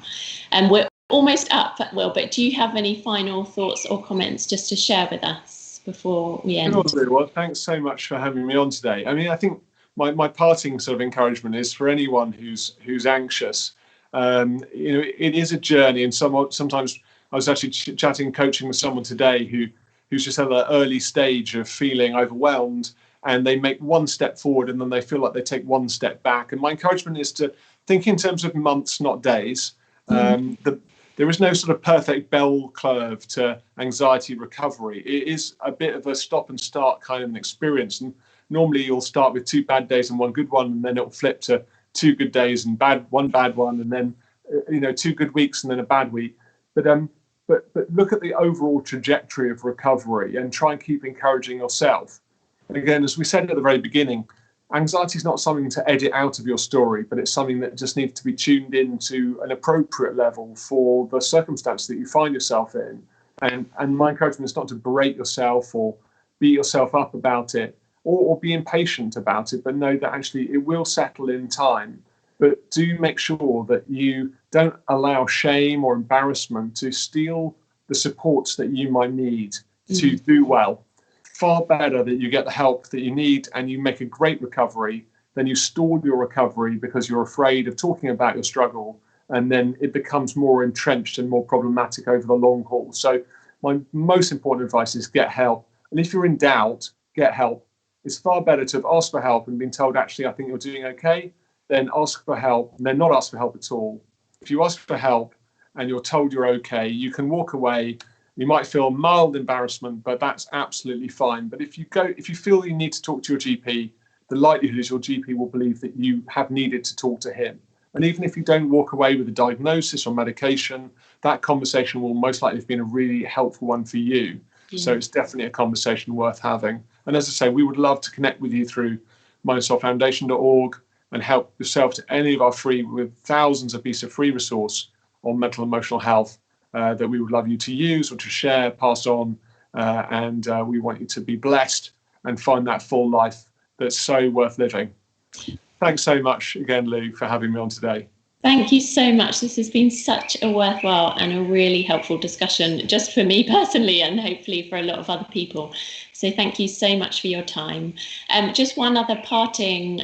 And we're almost up, Will, but do you have any final thoughts or comments just to share with us before we end? Well, thanks so much for having me on today. I mean, I think my parting sort of encouragement is for anyone who's anxious. It is a journey, and sometimes I was actually coaching with someone today who's just at an early stage of feeling overwhelmed, and they make one step forward and then they feel like they take one step back. And my encouragement is to think in terms of months, not days. There is no sort of perfect bell curve to anxiety recovery. It is a bit of a stop and start kind of an experience. And normally you'll start with 2 bad days and 1 good one, and then it'll flip to 2 good days and one bad one, and then 2 good weeks and then a bad week. But look at the overall trajectory of recovery and try and keep encouraging yourself. And again, as we said at the very beginning, anxiety is not something to edit out of your story, but it's something that just needs to be tuned into an appropriate level for the circumstance that you find yourself in. And my encouragement is not to berate yourself or beat yourself up about it, or be impatient about it, but know that actually it will settle in time. But do make sure that you don't allow shame or embarrassment to steal the supports that you might need to do well. Far better that you get the help that you need and you make a great recovery than you stall your recovery because you're afraid of talking about your struggle, and then it becomes more entrenched and more problematic over the long haul. So my most important advice is get help. And if you're in doubt, get help. It's far better to have asked for help and been told, actually, I think you're doing okay, than ask for help and then not ask for help at all. If you ask for help and you're told you're okay, you can walk away. You might feel mild embarrassment, but that's absolutely fine. But if you feel you need to talk to your GP, the likelihood is your GP will believe that you have needed to talk to him. And even if you don't walk away with a diagnosis or medication, that conversation will most likely have been a really helpful one for you. Yeah. So it's definitely a conversation worth having. And as I say, we would love to connect with you through mindsoulfoundation.org and help yourself to any of our with thousands of pieces of free resource on mental and emotional health that we would love you to use or to share, pass on. And we want you to be blessed and find that full life that's so worth living. Thanks so much again, Lou, for having me on today. Thank you so much. This has been such a worthwhile and a really helpful discussion, just for me personally, and hopefully for a lot of other people. So thank you so much for your time. Just one other parting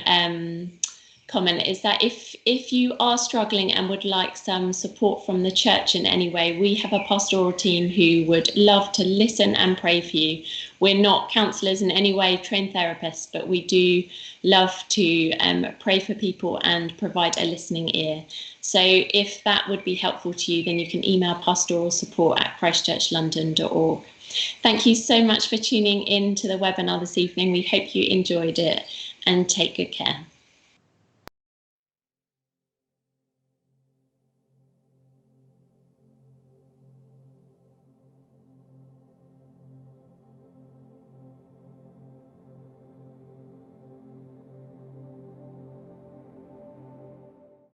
comment is that if you are struggling and would like some support from the church in any way, we have a pastoral team who would love to listen and pray for you. We're not counsellors in any way, trained therapists, but we do love to pray for people and provide a listening ear. So if that would be helpful to you, then you can email pastoralsupport@christchurchlondon.org. Thank you so much for tuning in to the webinar this evening. We hope you enjoyed it, and take good care.